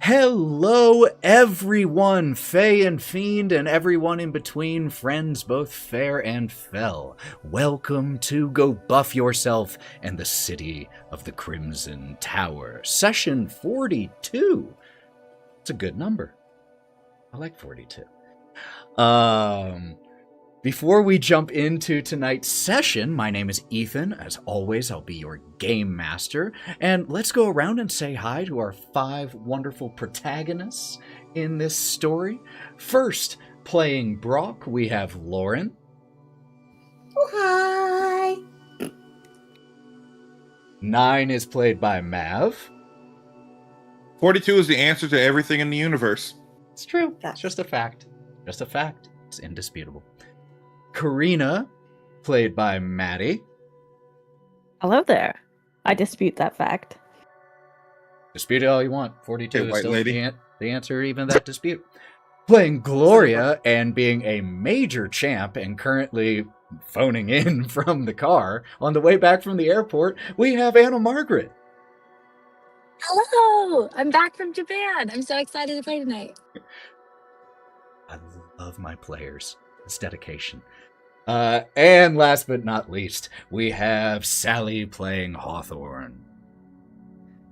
Hello, everyone, Fae and Fiend, and everyone in between, friends both fair and fell. Welcome to Go Buff Yourself and the City of the Crimson Tower, session 42. It's a good number. I like 42. Before we jump into tonight's session, my name is Ethan. As always, I'll be your game master. And let's go around and say hi to our 5 wonderful protagonists in this story. First, playing Brock, we have Lauren. Oh, hi. 9 is played by Mav. 42 is the answer to everything in the universe. It's true. It's just a fact. Just a fact. It's indisputable. Karina, played by Maddie. Hello there. I dispute that fact. Dispute it all you want. 42 Hey, is white still lady. the answer, even that dispute. Playing Gloria and being a major champ and currently phoning in from the car on the way back from the airport, we have Anna Margaret. Hello. I'm back from Japan. I'm so excited to play tonight. I love my players. It's dedication. And last but not least, we have Sally playing Hawthorne.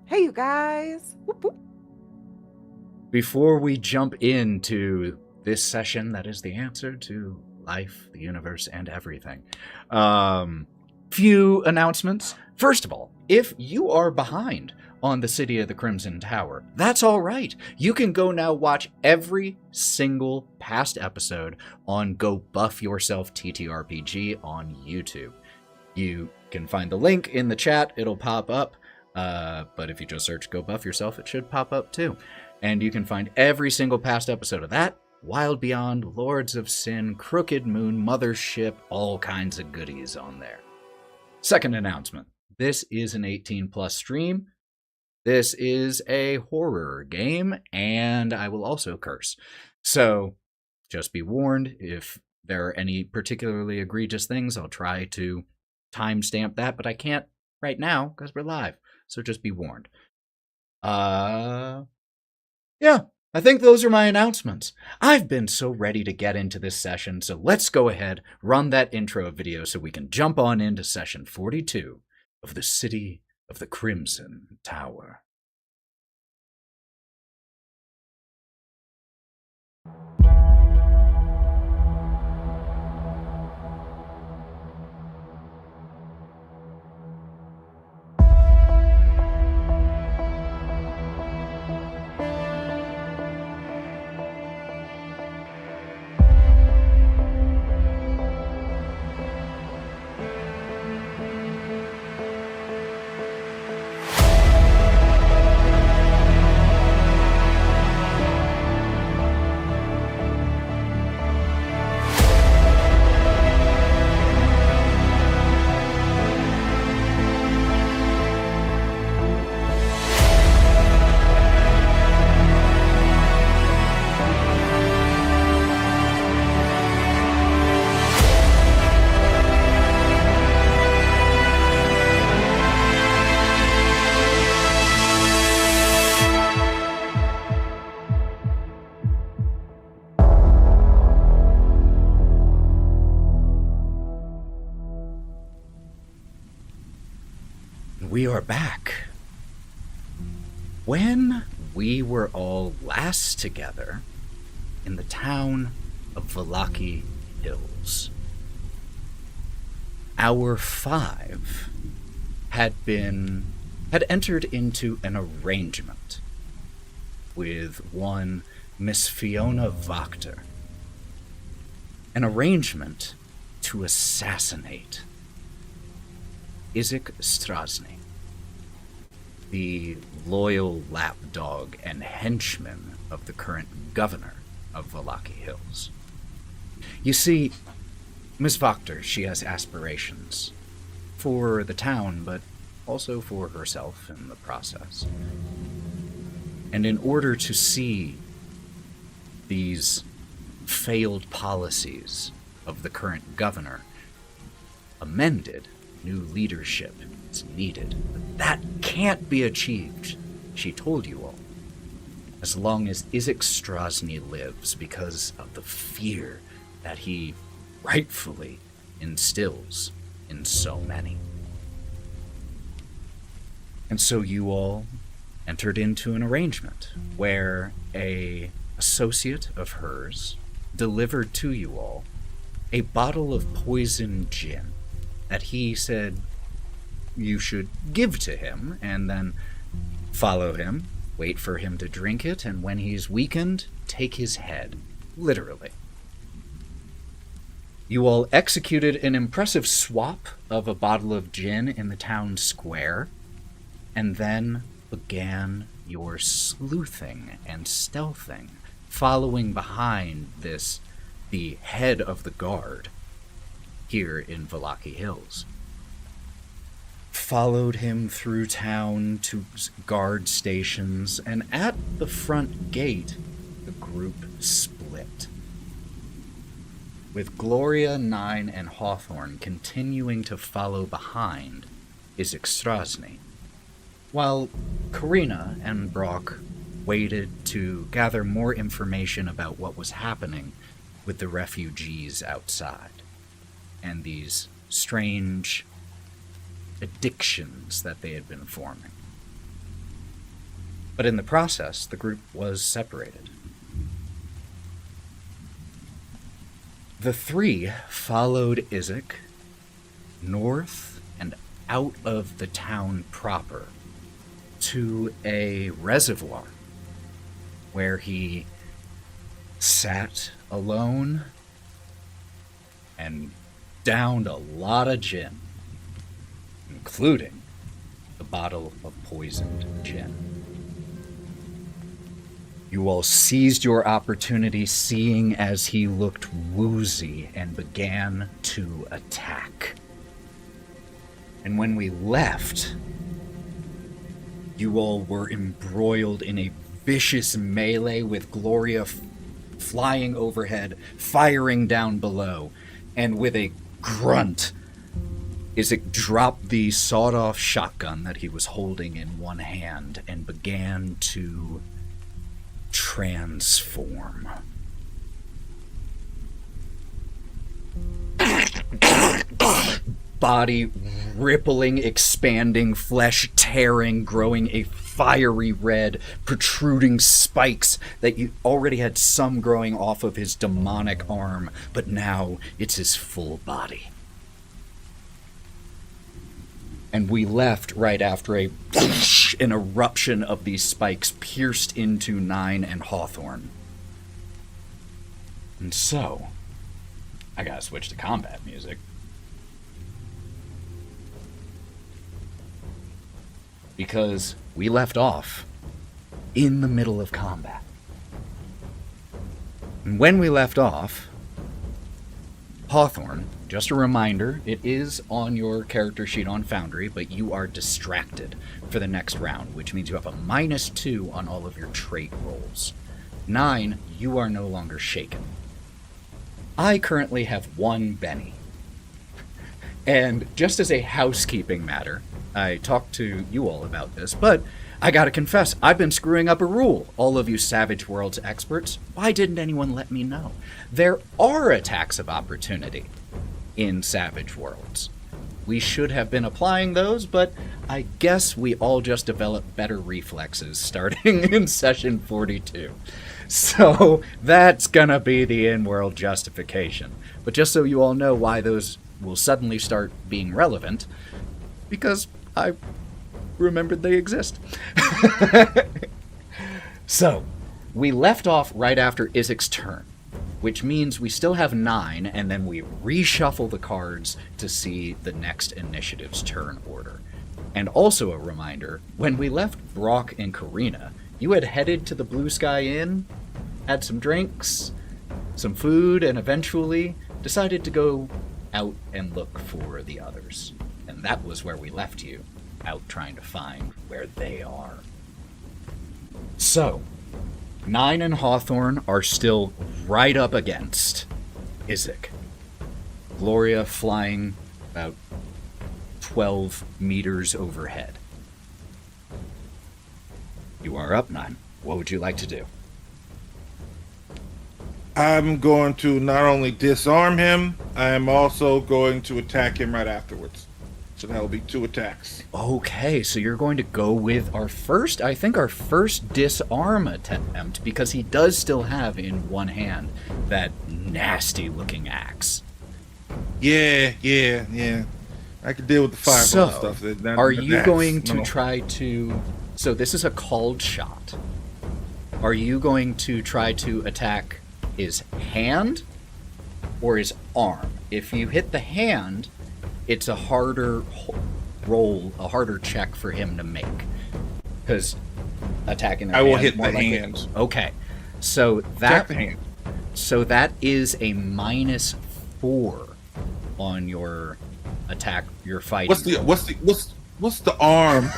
Hey, you guys. Whoop, whoop. Before we jump into this session, that is the answer to life, the universe, and everything. Few announcements. First of all, if you are behind on the City of the Crimson Tower, that's all right. You can go now watch every single past episode on Go Buff Yourself TTRPG on YouTube. You can find the link in the chat. It'll pop up. But if you just search Go Buff Yourself, it should pop up too. And you can find every single past episode of that, Wild Beyond, Lords of Sin, Crooked Moon, Mothership, all kinds of goodies on there. Second announcement. This is an 18+ stream. This is a horror game, and I will also curse. So, just be warned, if there are any particularly egregious things, I'll try to timestamp that, but I can't right now, because we're live. So just be warned. Yeah, I think those are my announcements. I've been so ready to get into this session, so let's go ahead, run that intro video so we can jump on into session 42 of the City of the Crimson Tower. We are back. When we were all last together in the town of Vallaki Hills, our 5 had entered into an arrangement with one Miss Fiona Wachter. An arrangement to assassinate Isaac Strasny, the loyal lapdog and henchman of the current governor of Vallaki Hills. You see, Ms. Wachter, she has aspirations for the town, but also for herself in the process. And in order to see these failed policies of the current governor amended, new leadership is needed. But that can't be achieved, she told you all, as long as Izek Strozny lives because of the fear that he rightfully instills in so many. And so you all entered into an arrangement where a associate of hers delivered to you all a bottle of poison gin that he said you should give to him and then follow him, wait for him to drink it, and when he's weakened, take his head. Literally. You all executed an impressive swap of a bottle of gin in the town square, and then began your sleuthing and stealthing, following behind the head of the guard here in Vallaki Hills. Followed him through town to guard stations, and at the front gate, the group split. With Gloria, Nine, and Hawthorne continuing to follow behind Izek Strozny, while Karina and Brock waited to gather more information about what was happening with the refugees outside and these strange addictions that they had been forming. But in the process, the group was separated. The three followed Izek north and out of the town proper to a reservoir where he sat alone and downed a lot of gin, including the bottle of poisoned gin. You all seized your opportunity, seeing as he looked woozy, and began to attack. And when we left, you all were embroiled in a vicious melee with Gloria flying overhead, firing down below, and with a grunt, Izek dropped the sawed-off shotgun that he was holding in one hand and began to transform. Body rippling, expanding, flesh tearing, growing a fiery red, protruding spikes that you already had some growing off of his demonic arm, but now it's his full body. And we left right after an eruption of these spikes pierced into Nine and Hawthorne. And so, I gotta switch to combat music. Because we left off in the middle of combat. And when we left off, Hawthorne, just a reminder, it is on your character sheet on Foundry, but you are distracted for the next round, which means you have a -2 on all of your trait rolls. 9, you are no longer shaken. I currently have 1 Benny. And just as a housekeeping matter, I talked to you all about this, but I gotta confess, I've been screwing up a rule. All of you Savage Worlds experts, why didn't anyone let me know? There are attacks of opportunity in Savage Worlds. We should have been applying those, but I guess we all just developed better reflexes starting in session 42. So that's gonna be the in-world justification. But just so you all know why those will suddenly start being relevant, because I remembered they exist. So, we left off right after Izek's turn, which means we still have 9, and then we reshuffle the cards to see the next initiative's turn order. And also a reminder, when we left Brock and Karina, you had headed to the Blue Sky Inn, had some drinks, some food, and eventually decided to go out and look for the others. And that was where we left you, out trying to find where they are. So, 9 and Hawthorne are still right up against Izek. Gloria flying about 12 meters overhead. You are up, 9. What would you like to do? I'm going to not only disarm him, I am also going to attack him right afterwards. So that will be 2 attacks. Okay, so you're going to go with our first disarm attempt, because he does still have in one hand that nasty looking axe. Yeah. I can deal with the fireball stuff. Are you going to try to... So this is a called shot. Are you going to try to attack his hand or his arm? If you hit the hand, it's a harder roll, a harder check for him to make. Because attacking the I hand will is hit more the likely- hand. Okay. So Attack the hand. So that is a -4 on your attack, your fighting. What's the arm?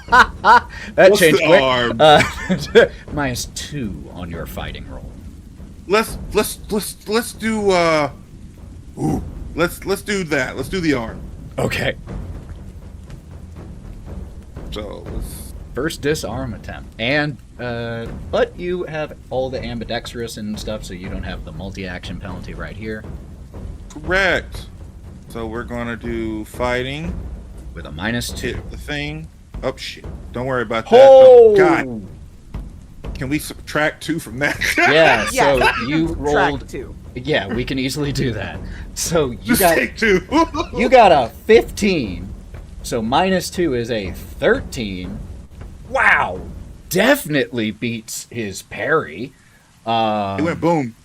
That what's changed the quick. arm? -2 on your fighting roll. Let's do let's do that. Let's do the arm. Okay. So let's... First disarm attempt. And but you have all the ambidextrous and stuff, so you don't have the multi-action penalty right here. Correct. So we're gonna do fighting. With a -2. Hit the thing. Oh shit! Don't worry about that. Oh! God, can we subtract 2 from that? Yeah, so Yes. you Track rolled 2. Yeah, we can easily do that. So you Just got take 2. you got a 15. So -2 is a 13. Wow. Definitely beats his parry. It went boom.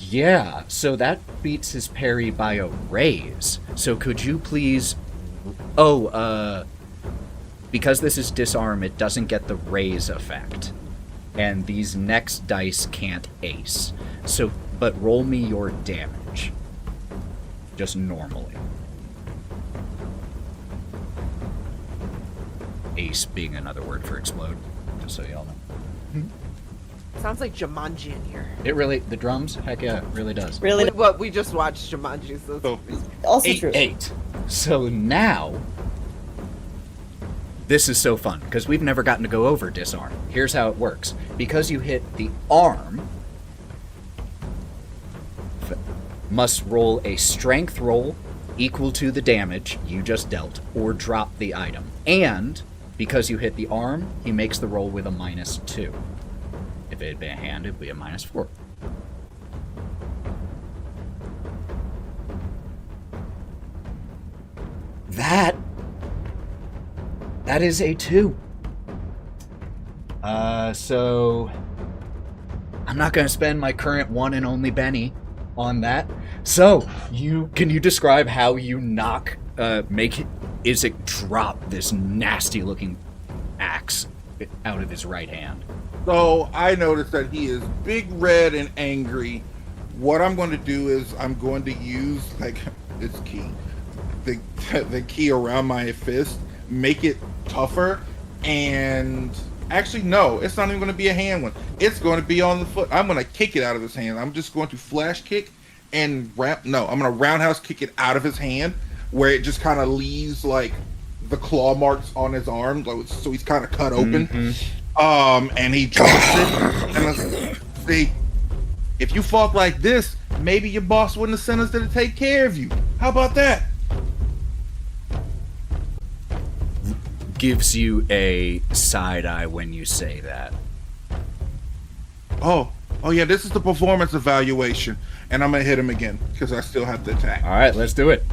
Yeah, so that beats his parry by a raise. So could you please... because this is disarm, it doesn't get the raise effect. And these next dice can't ace. So, but roll me your damage. Just normally. Ace being another word for explode, just so y'all know. Sounds like Jumanji in here. It really, the drums? Heck yeah, it really does. Really? What we just watched Jumanji, so So, Also true. 8. So now, this is so fun, because we've never gotten to go over disarm. Here's how it works. Because you hit the arm, must roll a strength roll equal to the damage you just dealt, or drop the item. And, because you hit the arm, he makes the roll with a -2. If it had been a hand, it would be a -4. That is a 2. So I'm not gonna spend my current one and only Benny on that. So can you describe how you knock Isaac drop this nasty looking axe out of his right hand? So I noticed that he is big red and angry. What I'm going to do is I'm going to use this key, the key around my fist, make it tougher, and actually no, it's not even going to be a hand one. It's going to be on the foot. I'm going to kick it out of his hand. I'm just going to flash kick and I'm going to roundhouse kick it out of his hand, where it just kind of leaves like the claw marks on his arm, so he's kind of cut open. Mm-hmm. And he drops it. And let's see, if you fought like this, maybe your boss wouldn't have sent us there to take care of you. How about that? Gives you a side eye when you say that. Oh yeah, this is the performance evaluation, and I'm gonna hit him again because I still have to attack. All right, let's do it.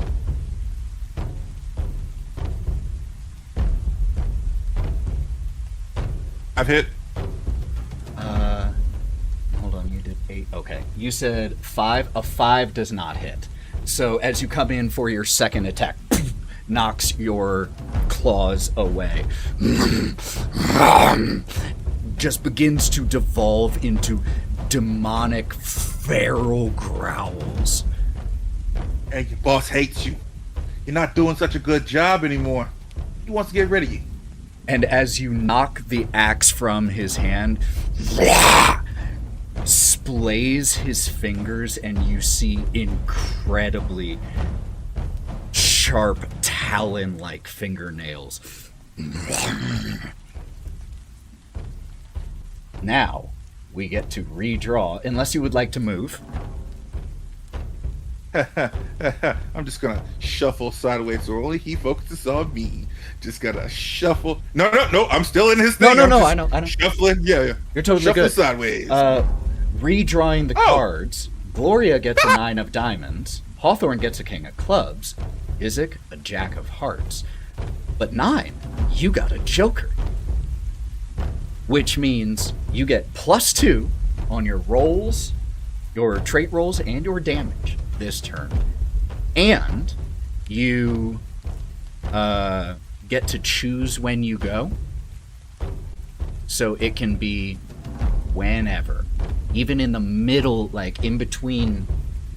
I've hit. Hold on, you did 8. Okay, you said 5. A 5 does not hit. So as you come in for your second attack, knocks your claws away. Just begins to devolve into demonic feral growls. Hey, your boss hates you. You're not doing such a good job anymore. He wants to get rid of you. And as you knock the axe from his hand, splays his fingers, and you see incredibly sharp talon-like fingernails. Now, we get to redraw, unless you would like to move. I'm just gonna shuffle sideways so only he focuses on me. Just gotta shuffle. No, I'm still in his thing. No, I'm just I know. Shuffling, yeah. You're totally Shuffle good. sideways. Redrawing the cards, Gloria gets a 9 of diamonds, Hawthorne gets a king of clubs, Isaac a jack of hearts. But 9, you got a joker. Which means you get +2 on your rolls, your trait rolls, and your damage this turn. And you get to choose when you go. So it can be whenever. Even in the middle, like in between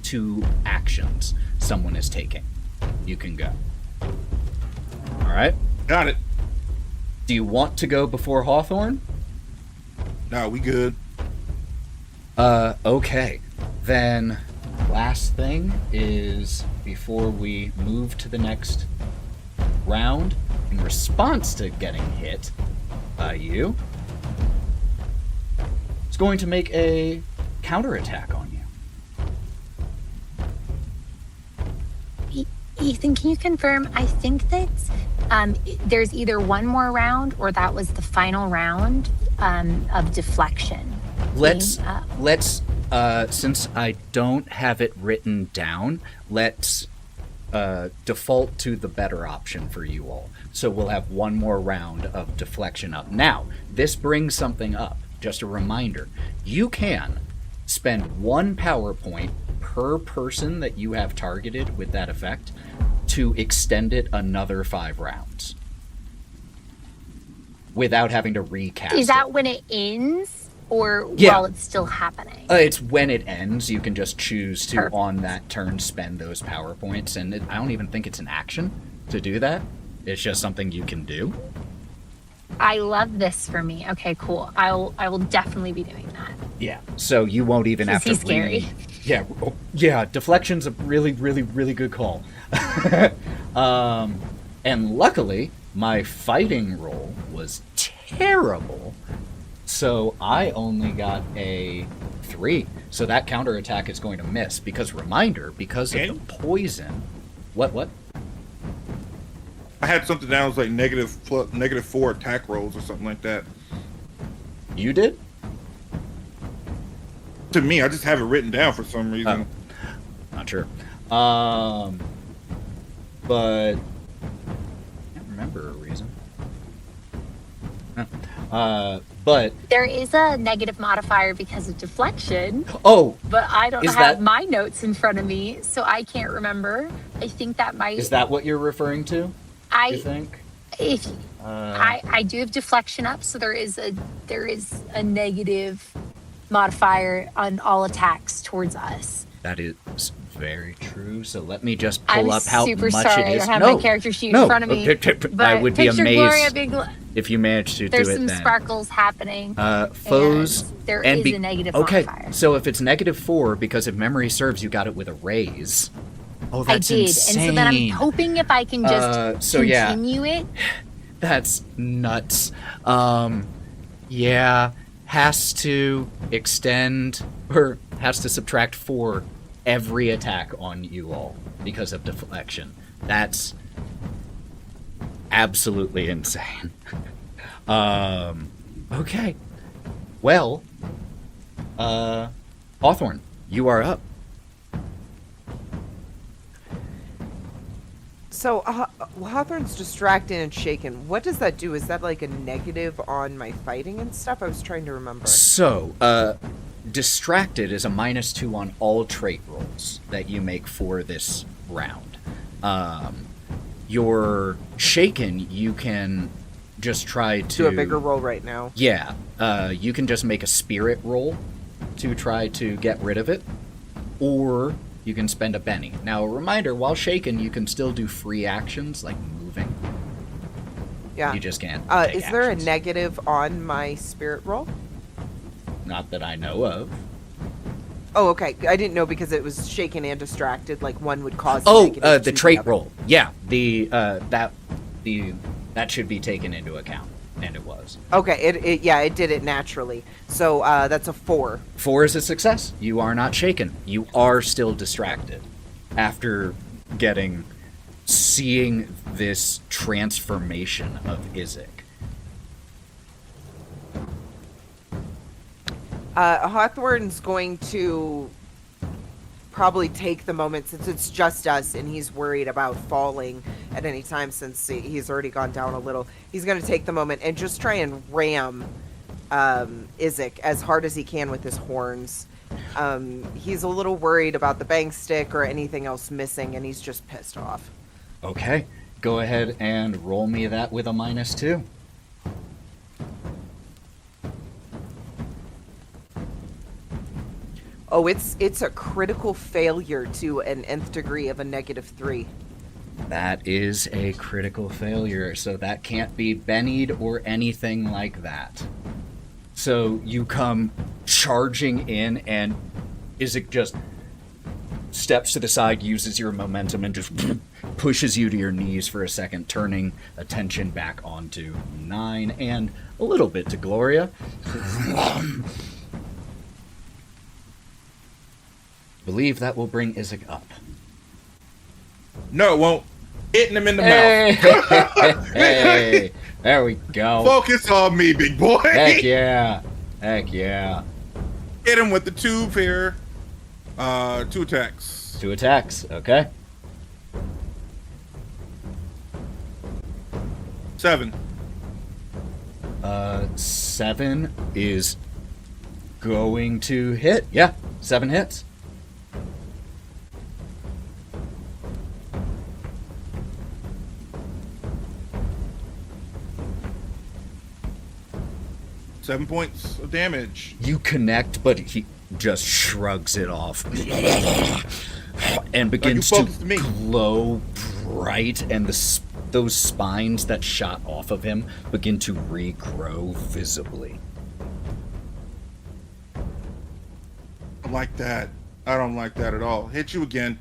2 actions someone is taking, you can go. Alright? Got it. Do you want to go before Hawthorne? No, we good. Okay. Then, last thing is, before we move to the next round, in response to getting hit by you, it's going to make a counterattack on you. Ethan, can you confirm? I think that there's either one more round or that was the final round of deflection. Let's since I don't have it written down, let's default to the better option for you all. So we'll have one more round of deflection up. Now, this brings something up. Just a reminder. You can spend 1 power point per person that you have targeted with that effect to extend it another 5 rounds. Without having to recast Is that it. when it ends or Yeah. while it's still happening? It's when it ends. You can just choose to, Perfect. on that turn, spend those power points. And I don't even think it's an action to do that. It's just something you can do. I love this for me. Okay, cool. I will definitely be doing that. Yeah. So you won't even Is have to he scary? Yeah. Oh, yeah. Deflection's a really, really, really good call. And luckily, my fighting roll was terrible. So I only got a 3. So that counterattack is going to miss. Because, reminder, because of the poison... What? I had something down that was like -4 attack rolls or something like that. You did? To me, I just have it written down for some reason. Not sure. But... I can't remember a reason. But... There is a negative modifier because of deflection, Oh! but I don't Is have that- my notes in front of me, so I can't remember. I think that might... Is that what you're referring to, you I think? if I do have deflection up, so there is a negative modifier on all attacks towards us. That is very true. So let me just I'm pull up how super much sorry. it is. I don't have my character sheet no. in front of me. But I would be picture Gloria amazed Big, if you managed to there's do it some then. sparkles happening. Foes. and there and is a negative okay, modifier. so if it's -4, because if memory serves, you got it with a raise. Oh, that's I did, insane. and so then I'm hoping if I can just so yeah. continue it. That's nuts. Yeah, has to extend, or has to subtract 4 every attack on you all because of deflection. That's absolutely insane. Okay. Well, Hawthorne, you are up. So, Hawthorne's distracted and shaken. What does that do? Is that like a negative on my fighting and stuff? I was trying to remember. So, distracted is a -2 on all trait rolls that you make for this round. Your shaken, you can just try to Do a bigger roll right now. Yeah, you can just make a spirit roll to try to get rid of it, or you can spend a Benny. Now, a reminder: while shaken, you can still do free actions like moving. Yeah. You just can't. Take Is there actions. a negative on my spirit roll? Not that I know of. Oh, okay. I didn't know because it was shaken and distracted. Like one would cause. Oh, negative to the trait other. roll. Yeah, that should be taken into account. And it was. Okay, it did it naturally. So that's a 4. 4 is a success. You are not shaken. You are still distracted after seeing this transformation of Izek. Hawthorne's going to probably take the moment, since it's just us and he's worried about falling at any time since he's already gone down a little. He's going to take the moment and just try and ram Izek as hard as he can with his horns. He's a little worried about the bang stick or anything else missing, and he's just pissed off. Okay, go ahead and roll me that with a -2. Oh, it's a critical failure to an nth degree of a -3. That is a critical failure, so that can't be bennied or anything like that. So you come charging in, and Izek just steps to the side, uses your momentum, and just pushes you to your knees for a second, turning attention back onto 9 and a little bit to Gloria. Believe that will bring Izek up. No, it won't. Hitting him in the mouth. Hey, there we go. Focus on me, big boy. Heck yeah. Heck yeah. Hit him with the 2 here. 2 attacks. 2 attacks, okay. 7. 7 is going to hit. Yeah, 7 hits. Seven points of damage. You connect, but he just shrugs it off and begins to glow bright, and those spines that shot off of him begin to regrow visibly. I don't like that. I don't like that at all. Hit you again.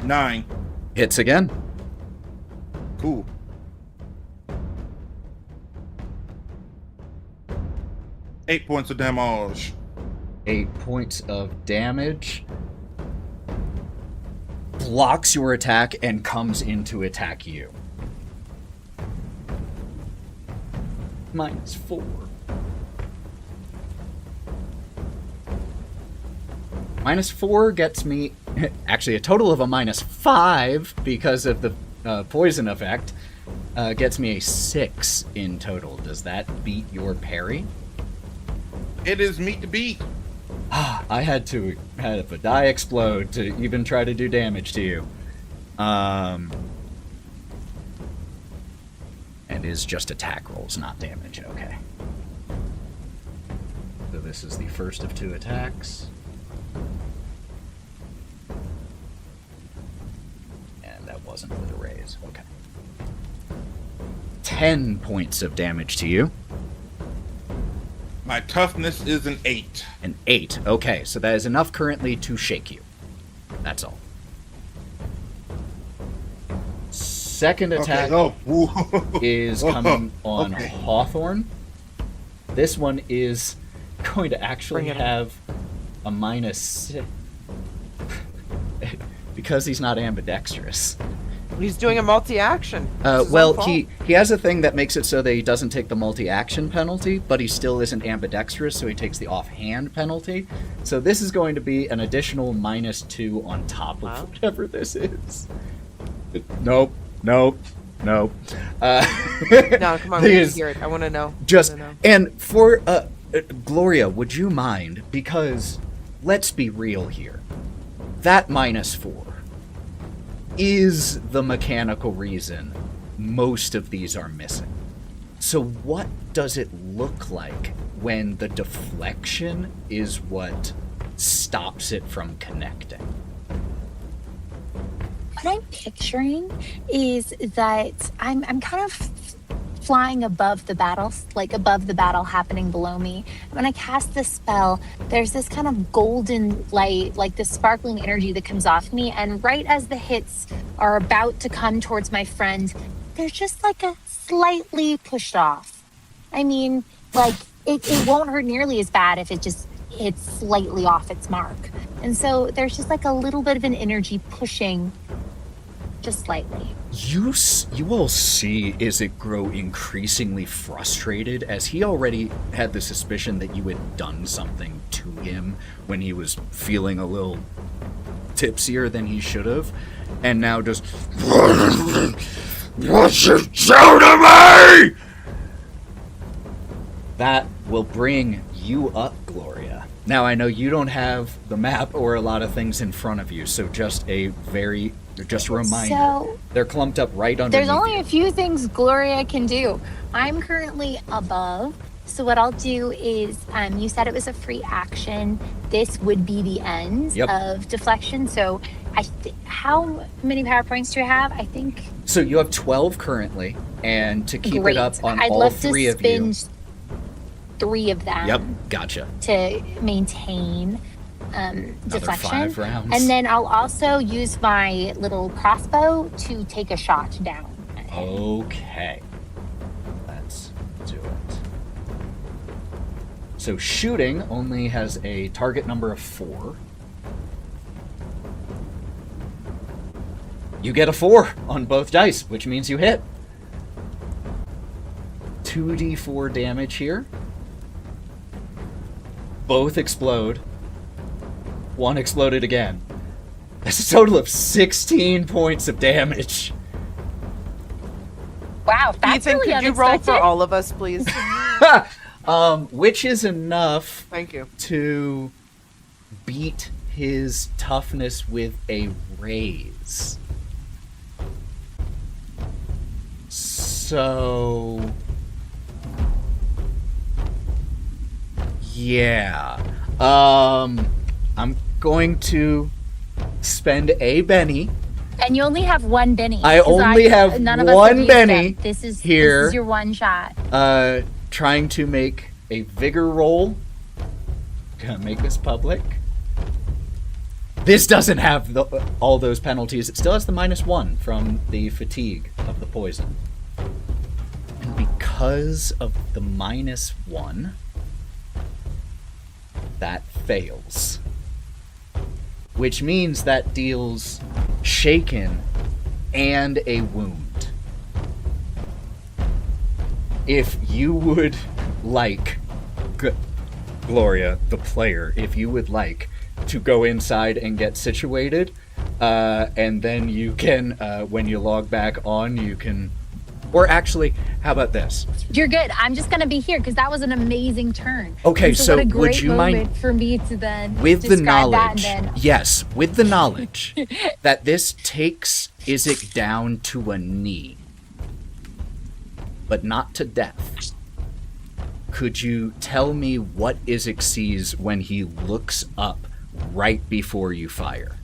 9. Hits again. Cool. 8 points of damage. 8 points of damage. Blocks your attack and comes in to attack you. -4. -4 gets me, actually a total of a -5 because of the poison effect, gets me a 6 in total. Does that beat your parry? It is meat to beat. I had to have a die explode to even try to do damage to you. And is just attack rolls, not damage. Okay. So this is the first of 2 attacks. And that wasn't with a raise. Okay. 10 points of damage to you. My toughness is an 8. An 8. Okay, so that is enough currently to shake you. That's all. Second attack is coming on Hawthorne. This one is going to actually have a -6 because he's not ambidextrous. He's doing a multi-action. Well, he has a thing that makes it so that he doesn't take the multi-action penalty, but he still isn't ambidextrous, so he takes the offhand penalty. So this is going to be an additional -2 on top of whatever this is. Nope. No, come on, we need to hear it. I want to know. And for Gloria, would you mind? Because let's be real here. That -4 is the mechanical reason most of these are missing. So what does it look like when the deflection is what stops it from connecting? What I'm picturing is that I'm kind of flying above the battle, like above the battle happening below me. When I cast this spell, there's this kind of golden light, like this sparkling energy that comes off me, and right as the hits are about to come towards my friend, they're just like a slightly pushed off. I mean, like it won't hurt nearly as bad if it's slightly off its mark. And so there's just like a little bit of an energy pushing just slightly. You will see Izzet grow increasingly frustrated, as he already had the suspicion that you had done something to him when he was feeling a little tipsier than he should have, and now just what you do to me? That will bring you up, Gloria. Now, I know you don't have the map or a lot of things in front of you, so just a reminder. So, they're clumped up right underneath. there's only a few things Gloria can do. I'm currently above, so what I'll do is, you said it was a free action. This would be the end of deflection. So, how many power points do I have? I think. So you have 12 currently, and to keep it up on I'd all love three to of you. spend 3 of them. Yep, gotcha. To maintain deflection. 5 rounds. And then I'll also use my little crossbow to take a shot down at him. Okay. Let's do it. So shooting only has a target number of 4. You get a 4 on both dice, which means you hit. 2d4 damage here. Both explode. 1 exploded again. That's a total of 16 points of damage. Wow, that's Ethan, really could you roll for unexpected. all of us, please? Which is enough Thank you. to beat his toughness with a raise. So... yeah. I'm going to spend a Benny. And you only have 1 Benny. I only have none of us one have used Benny it. This is here. This is your one shot. Trying to make a vigor roll. Gonna make this public. This doesn't have all those penalties. It still has the -1 from the fatigue of the poison. And because of the -1, that fails. Which means that deals shaken and a wound. If you would like, Gloria, the player, if you would like to go inside and get situated, and then you can, when you log back on, you can... Or actually, how about this? You're good. I'm just gonna be here because that was an amazing turn. Okay, And so what a would great you mind- moment for me to then With the describe that knowledge, and then yes, with the knowledge that this takes Izzet down to a knee, but not to death. Could you tell me what Izzet sees when he looks up right before you fire?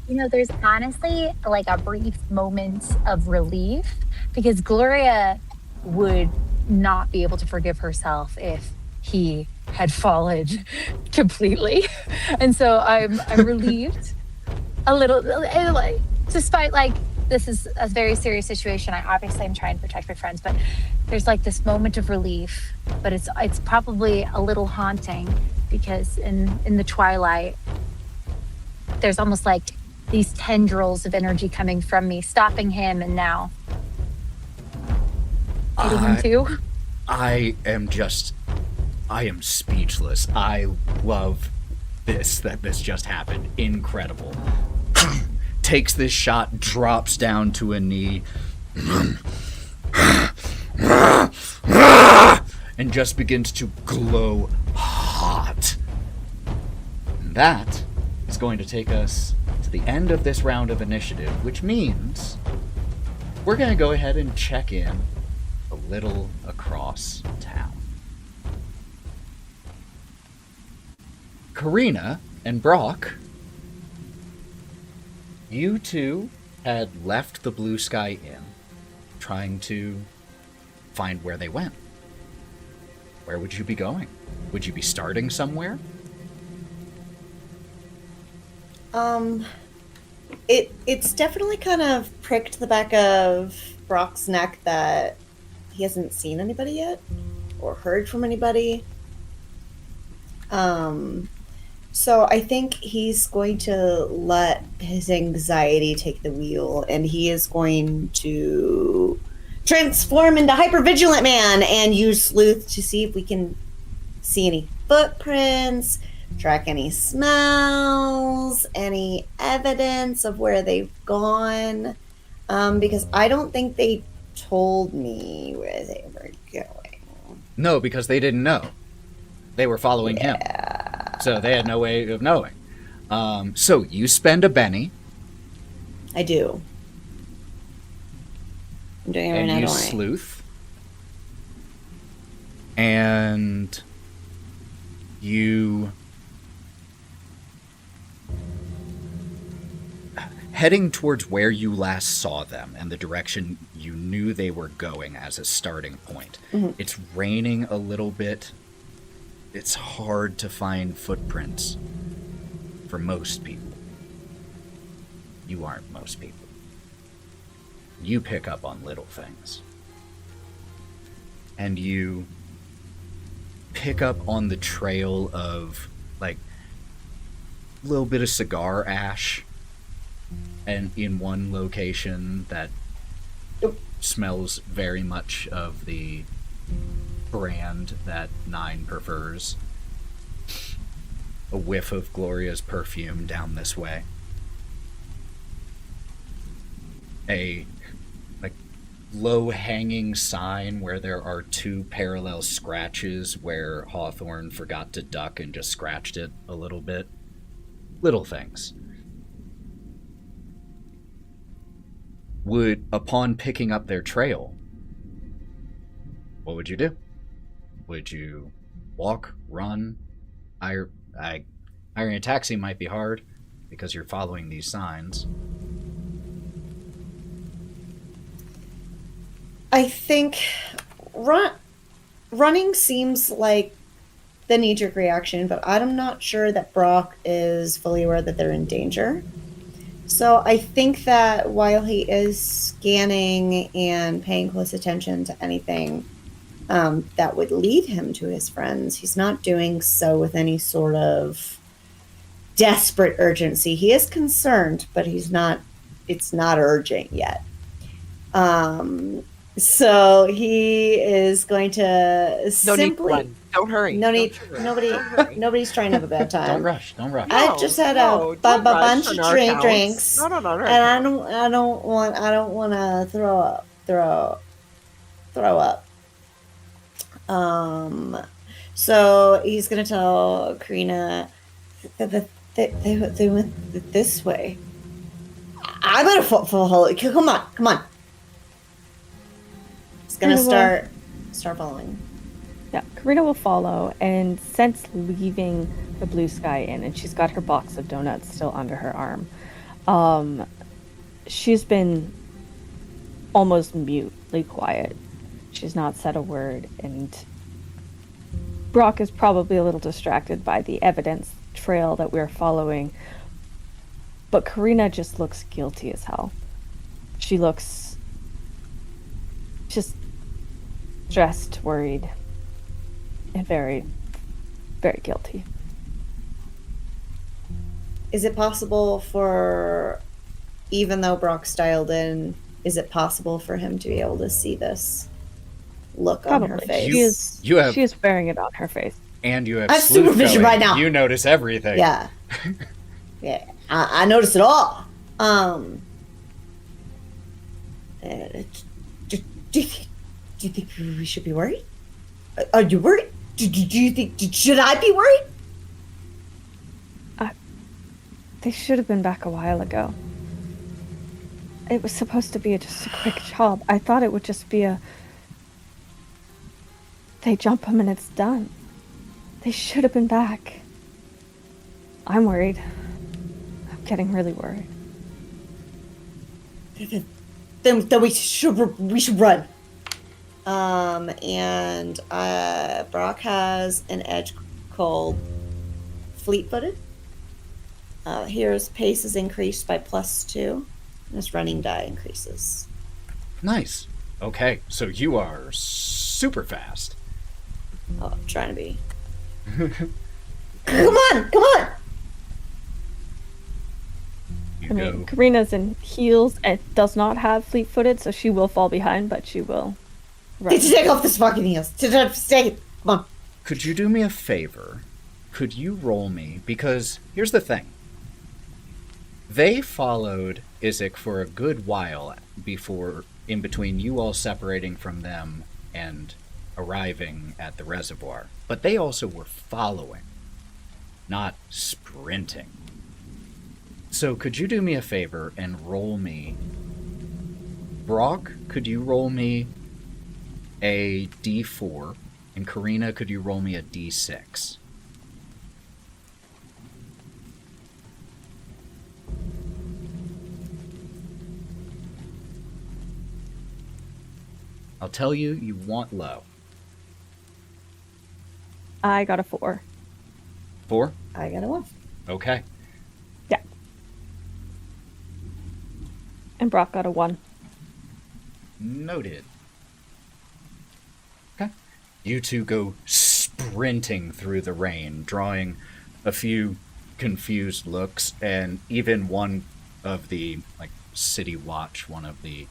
You know, there's honestly like a brief moment of relief because Gloria would not be able to forgive herself if he had fallen completely. And so I'm relieved a little, like, despite like this is a very serious situation. I obviously am trying to protect my friends, but there's like this moment of relief, but it's probably a little haunting because in the twilight, there's almost like these tendrils of energy coming from me, stopping him, and now hitting him too. I am speechless. I love that this just happened. Incredible. Takes this shot, drops down to a knee, and just begins to glow hot. And that is going to take us to the end of this round of initiative, which means we're going to go ahead and check in a little across town. Karina and Brock, you two had left the Blue Sky Inn, trying to find where they went. Where would you be going? Would you be starting somewhere? It's definitely kind of pricked the back of Brock's neck that he hasn't seen anybody yet or heard from anybody. So I think he's going to let his anxiety take the wheel, and he is going to transform into Hypervigilant Man and use Sleuth to see if we can see any footprints, track any smells, any evidence of where they've gone. Because I don't think they told me where they were going. No, because they didn't know. They were following him. So they had no way of knowing. So you spend a Benny. I do. I'm doing it right And now, you don't I? sleuth. And you... Heading towards where you last saw them and the direction you knew they were going as a starting point. Mm-hmm. It's raining a little bit. It's hard to find footprints for most people. You aren't most people. You pick up on little things. And you pick up on the trail of, like, a little bit of cigar ash, and in one location that smells very much of the brand that Nine prefers. A whiff of Gloria's perfume down this way. A low-hanging sign where there are two parallel scratches where Hawthorne forgot to duck and just scratched it a little bit. Little things. Upon picking up their trail, what would you do? Would you walk, run? Hiring a taxi might be hard because you're following these signs. I think running seems like the knee-jerk reaction, but I'm not sure that Brock is fully aware that they're in danger. So I think that while he is scanning and paying close attention to anything that would lead him to his friends, he's not doing so with any sort of desperate urgency. He is concerned, but it's not urgent yet. So he is going to No simply... need to run. Don't hurry. No need. Don't hurry. Nobody. Don't hurry. Nobody's trying to have a bad time. Don't rush. I just had a don't rush bunch on of our counts. drinks, No, and I don't want to throw up. So he's gonna tell Karina that they went this way. I better follow. Come on. He's gonna start following. Yeah, Karina will follow, and since leaving the Blue Sky Inn, and she's got her box of donuts still under her arm, she's been almost mutely quiet. She's not said a word, and Brock is probably a little distracted by the evidence trail that we're following, but Karina just looks guilty as hell. She looks just stressed, worried, and very, very guilty. Is it possible for, even though Brock's dialed in, is it possible for him to be able to see this look on her face? She is wearing it on her face. And you have I have sleuth supervision going. right now. You notice everything. Yeah. Yeah. I noticed it all. Do you think we should be worried? Are you worried? Do you think, should I be worried? They should have been back a while ago. It was supposed to be just a quick job. I thought it would just be they jump him and it's done. They should have been back. I'm worried. I'm getting really worried. Then we should run. And Brock has an edge called fleet-footed. Hero's pace is increased by +2. And his running die increases. Nice. Okay, so you are super fast. Oh, I'm trying to be. Come on! You I go. mean, Karina's in heels and does not have fleet-footed, so she will fall behind, but she will run. Take off this fucking heels. Stay. Come on. Could you do me a favor? Could you roll me? Because here's the thing. They followed Isaac for a good while before, in between you all separating from them and arriving at the reservoir. But they also were following, not sprinting. So could you do me a favor and roll me... Brock, could you roll me a D4? And Karina, could you roll me a D6? I'll tell you, you want low. I got a 4. 4? I got a 1. Okay. Yeah. And Brock got a 1. Noted. Okay. You two go sprinting through the rain, drawing a few confused looks, and even one of the, City Watch, one of the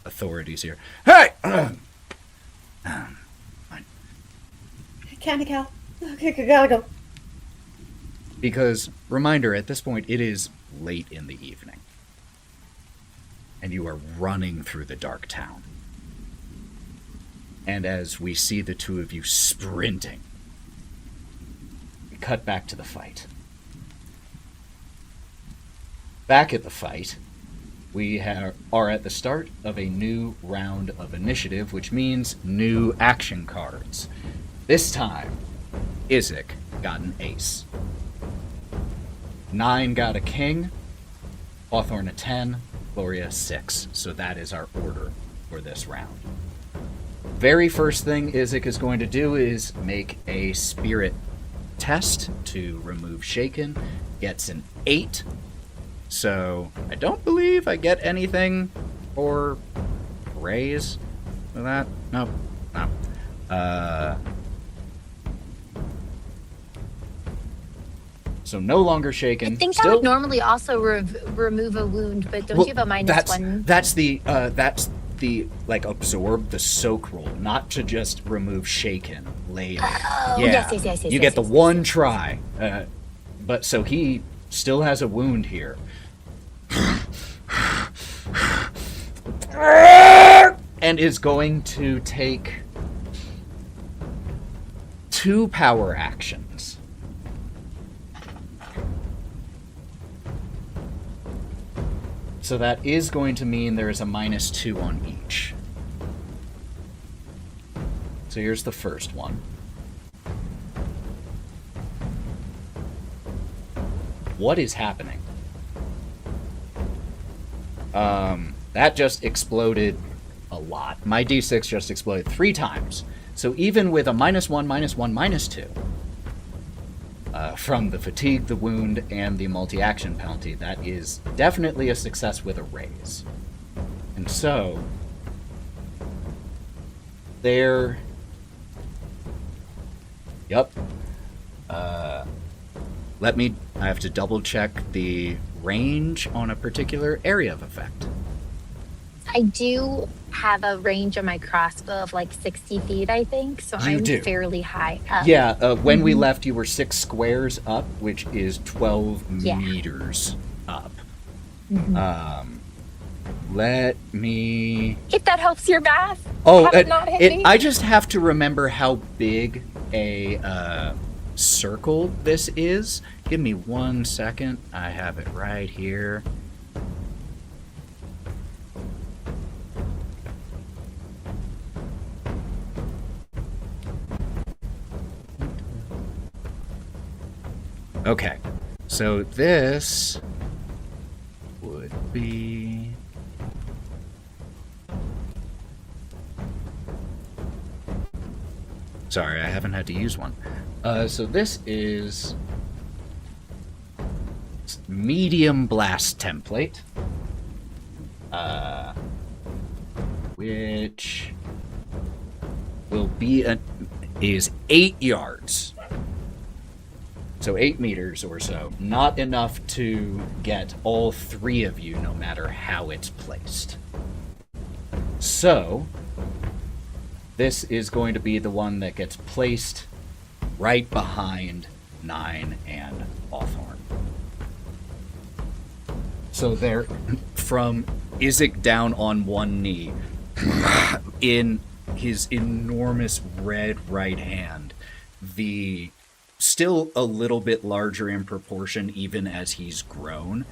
authorities here. Hey! Candy cow. Okay, gotta go. Because, reminder, at this point, it is late in the evening. And you are running through the dark town. And as we see the two of you sprinting, we cut back to the fight. Back at the fight, we are at the start of a new round of initiative, which means new action cards. This time, Isaac got an ace. 9 got a king, Hawthorne a 10, Gloria a 6. So that is our order for this round. Very first thing Isaac is going to do is make a spirit test to remove Shaken. Gets an 8. So I don't believe I get anything for raise for that. No. So no longer Shaken. I think Still, I would normally also remove a wound, but don't you have a -1? That's the absorb the soak roll, not to just remove Shaken later. Oh, yes. You get the one try. But so he still has a wound here. And is going to take 2 power actions. So that is going to mean there is a -2 on each. So here's the first one. What is happening? That just exploded a lot. My D6 just exploded 3 times. So even with a -1, -1, -2, from the fatigue, the wound, and the multi-action penalty, that is definitely a success with a raise. And so, there... Yep. I have to double check the range on a particular area of effect. I do have a range on my crossbow of 60 feet, I think, so You I'm do. fairly high up. Yeah, when we left, you were 6 squares up, which is 12 Yeah. meters up. Let me... If that helps your math. Oh, have it not hit me. I just have to remember how big a circle this is. Give me 1 second. I have it right here. Okay, so this would be... Sorry, I haven't had to use one. So this is medium blast template, which will be is 8 yards. So 8 meters or so. Not enough to get all 3 of you, no matter how it's placed. So, this is going to be the one that gets placed right behind 9 and Hawthorne. So they're from Isaac down on one knee, in his enormous red right hand, the still a little bit larger in proportion even as he's grown.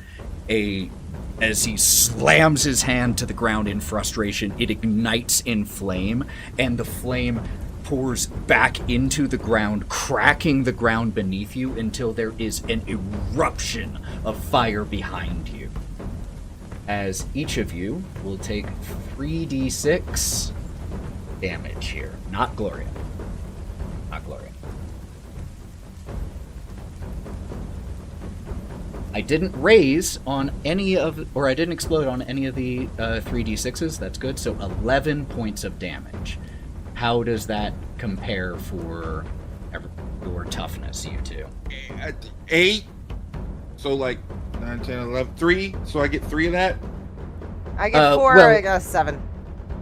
As he slams his hand to the ground in frustration, it ignites in flame, and the flame pours back into the ground, cracking the ground beneath you until there is an eruption of fire behind you. As each of you will take 3d6 damage here. Not Gloria. Not Gloria. I didn't raise on any of, or I didn't explode on any of the 3d6s. That's good. So 11 points of damage. How does that compare for your toughness, you two? 8. So like 9, 10, 11. 3. So I get 3 of that? I get 4, well- I got 7.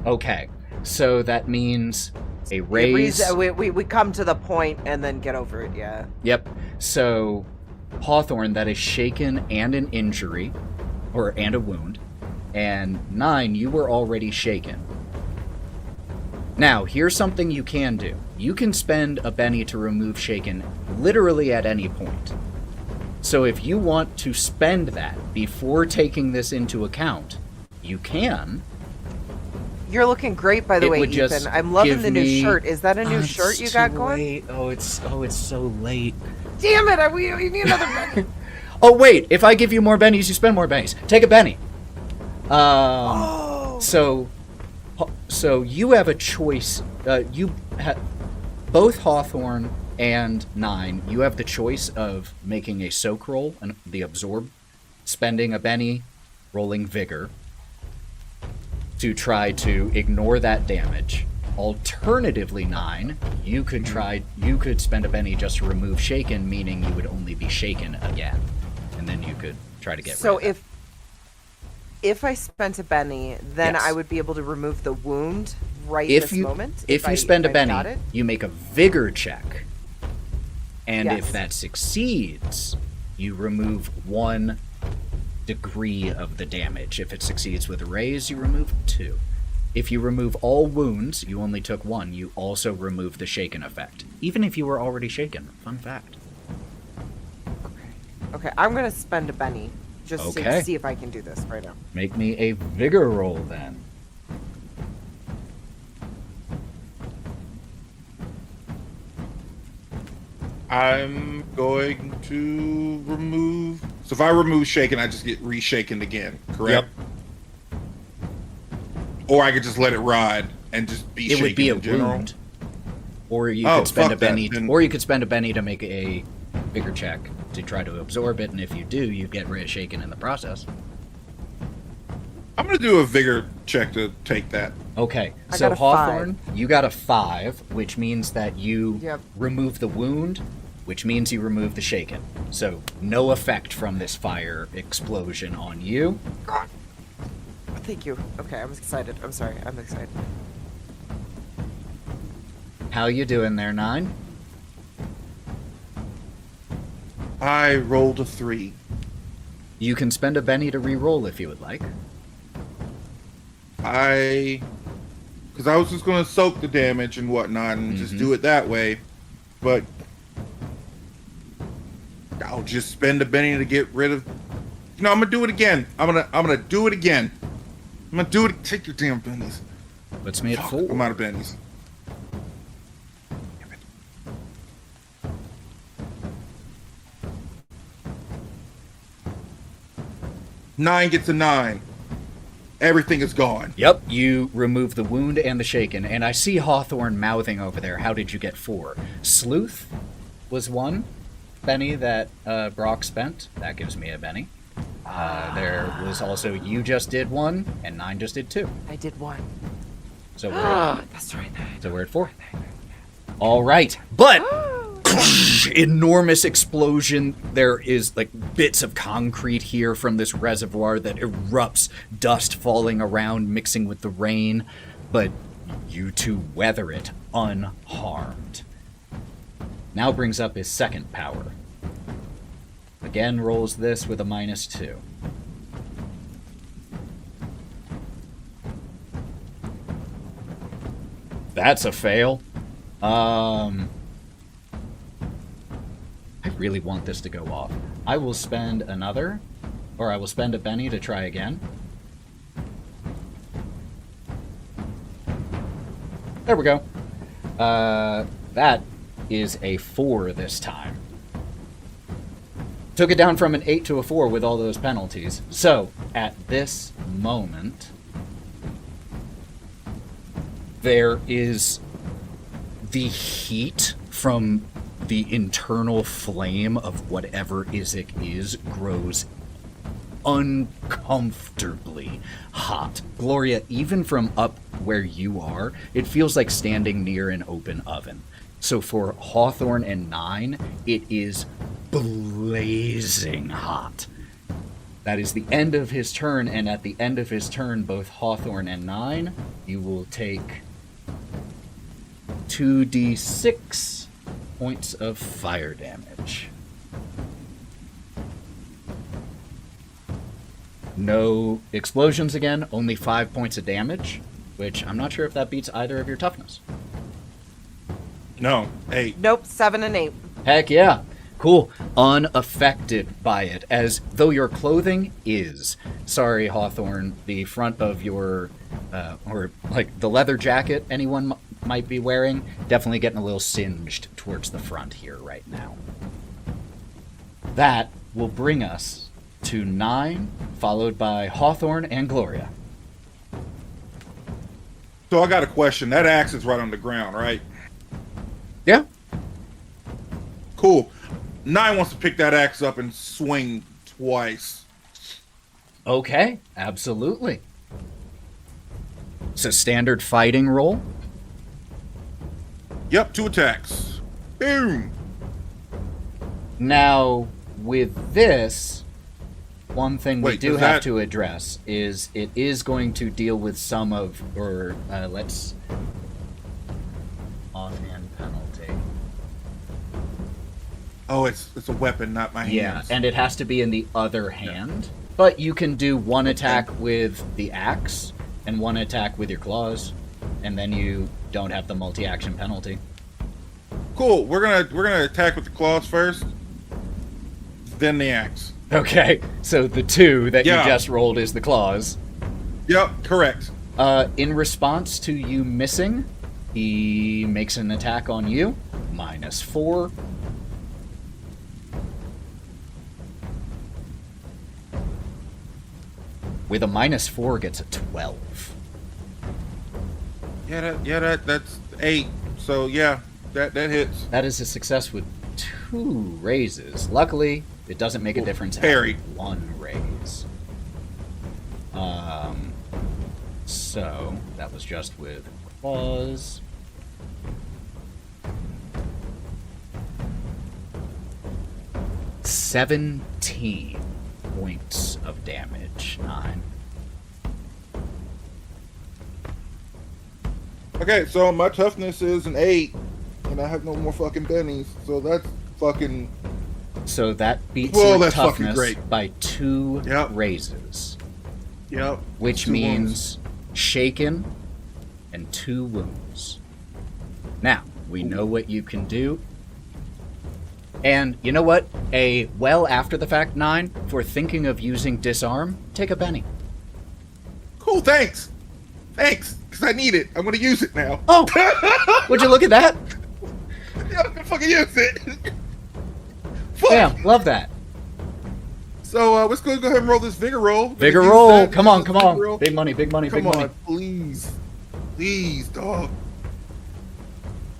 Okay. So that means a raise. We come to the point and then get over it, yeah. Yep. So Hawthorne, that is shaken and an injury, and a wound. And 9, you were already shaken. Now, here's something you can do. You can spend a Benny to remove shaken literally at any point. So if you want to spend that before taking this into account, you can. You're looking great, by the It way, would just Ethan. I'm loving give the new me- shirt. Is that a new Oh, shirt it's you got too going? late. Oh, it's so late. Damn it! We need another Benny. Oh wait, if I give you more bennies, you spend more bennies. Take a Benny. Oh. So you have a choice. Both Hawthorne and 9. You have the choice of making a soak roll and the absorb, spending a Benny, rolling vigor to try to ignore that damage. Alternatively, 9, you could spend a Benny just to remove shaken, meaning you would only be shaken again, and then you could try to get So rid of it. if I spent a Benny, then Yes. I would be able to remove the wound right if this you moment. if you spend a I've Benny, got it? you make a vigor check, and Yes. if that succeeds, you remove 1 degree of the damage. If it succeeds with a raise, you remove 2. If you remove all wounds, you only took 1. You also remove the shaken effect, even if you were already shaken. Fun fact. Okay, I'm gonna spend a Benny just Okay. to see if I can do this right now. Make me a vigor roll then. I'm going to remove. So if I remove shaken, I just get reshaken again, correct? Or I could just let it ride and just be It shaken would be a in general. wound, or you Oh, could spend a fuck that, Benny, then. or you could spend a Benny to make a vigor check to try to absorb it, and if you do, you get rid of shaken in the process. I'm going to do a vigor check to take that. Okay, I so got a Hawthorne, you got a 5, which means that you Yep. remove the wound, which means you remove the shaken. So no effect from this fire explosion on you. Thank you. Okay, I'm excited. I'm sorry. I'm excited. How you doing there, 9? I rolled a 3. You can spend a Benny to re-roll if you would like. Because I was just going to soak the damage and whatnot and just do it that way. But I'll just spend a Benny to get rid of. I'm gonna do it again. I'm gonna do it again. I'm gonna do it. Take your damn bennies. Puts me at Fuck, 4. I'm out of bennies. Damn it. 9 gets a 9. Everything is gone. Yep, you remove the wound and the shaken, and I see Hawthorne mouthing over there. How did you get 4? Sleuth was 1. Benny that Brock spent. That gives me a Benny. There was also you just did 1, and 9 just did 2. I did 1. So we're at, That's right. so we're at 4. All right, but enormous explosion. There is like bits of concrete here from this reservoir that erupts, dust falling around, mixing with the rain. But you two weather it unharmed. Now brings up his second power. Again, rolls this with a -2. That's a fail. I really want this to go off. I will spend another, or I will spend a Benny to try again. There we go. That is a 4 this time. Took it down from an 8 to a 4 with all those penalties. So, at this moment, there is the heat from the internal flame of whatever Izek is grows uncomfortably hot. Gloria, even from up where you are, it feels like standing near an open oven. So for Hawthorne and 9, it is blazing hot. That is the end of his turn, and at the end of his turn, both Hawthorne and 9, you will take 2d6 points of fire damage. No explosions again, only 5 points of damage, which I'm not sure if that beats either of your toughness. No, 8. Nope, 7 and 8. Heck yeah. Cool. Unaffected by it, as though your clothing is. Sorry, Hawthorne, the front of your, or like the leather jacket anyone might be wearing, definitely getting a little singed towards the front here right now. That will bring us to 9, followed by Hawthorne and Gloria. So I got a question. That axe is right on the ground, right? Yeah. Cool. 9 wants to pick that axe up and swing twice. Okay, absolutely. So standard fighting roll. Yep, 2 attacks. Boom. Now, with this, one thing we Wait, do does have that- to address is it is going to deal with some of, or let's, offhand penalty. Oh, it's a weapon, not my hands. Yeah, and it has to be in the other hand. But you can do one attack with the axe and one attack with your claws, and then you don't have the multi-action penalty. Cool. We're gonna attack with the claws first, then the axe. Okay, so the 2 that Yeah. you just rolled is the claws. Yep, correct. In response to you missing, he makes an attack on you, -4. With a -4, gets a 12. Yeah, that's 8. So yeah, that hits. That is a success with 2 raises. Luckily, it doesn't make a difference parry. at 1 raise. So that was just with claws. $17 points of damage. 9. Okay, so my toughness is an 8, and I have no more fucking bennies. So that's fucking. So that beats Whoa, your that's fucking toughness great. by 2 Yep. raises. Yep. Which 2 means shaken and 2 wounds. Now, we know what you can do. And you know what? A well after the fact 9 for thinking of using disarm, take a Benny. Cool. Thanks. Because I need it. I'm gonna use it now. Oh! Would you look at that? Yeah, I'm gonna fucking use it. Fuck. Damn, love that. So let's go ahead and roll this vigor roll. Vigor Use roll. that, Come on, use come this on. vigor roll. Big money, big money, big Come money. on, please, dog.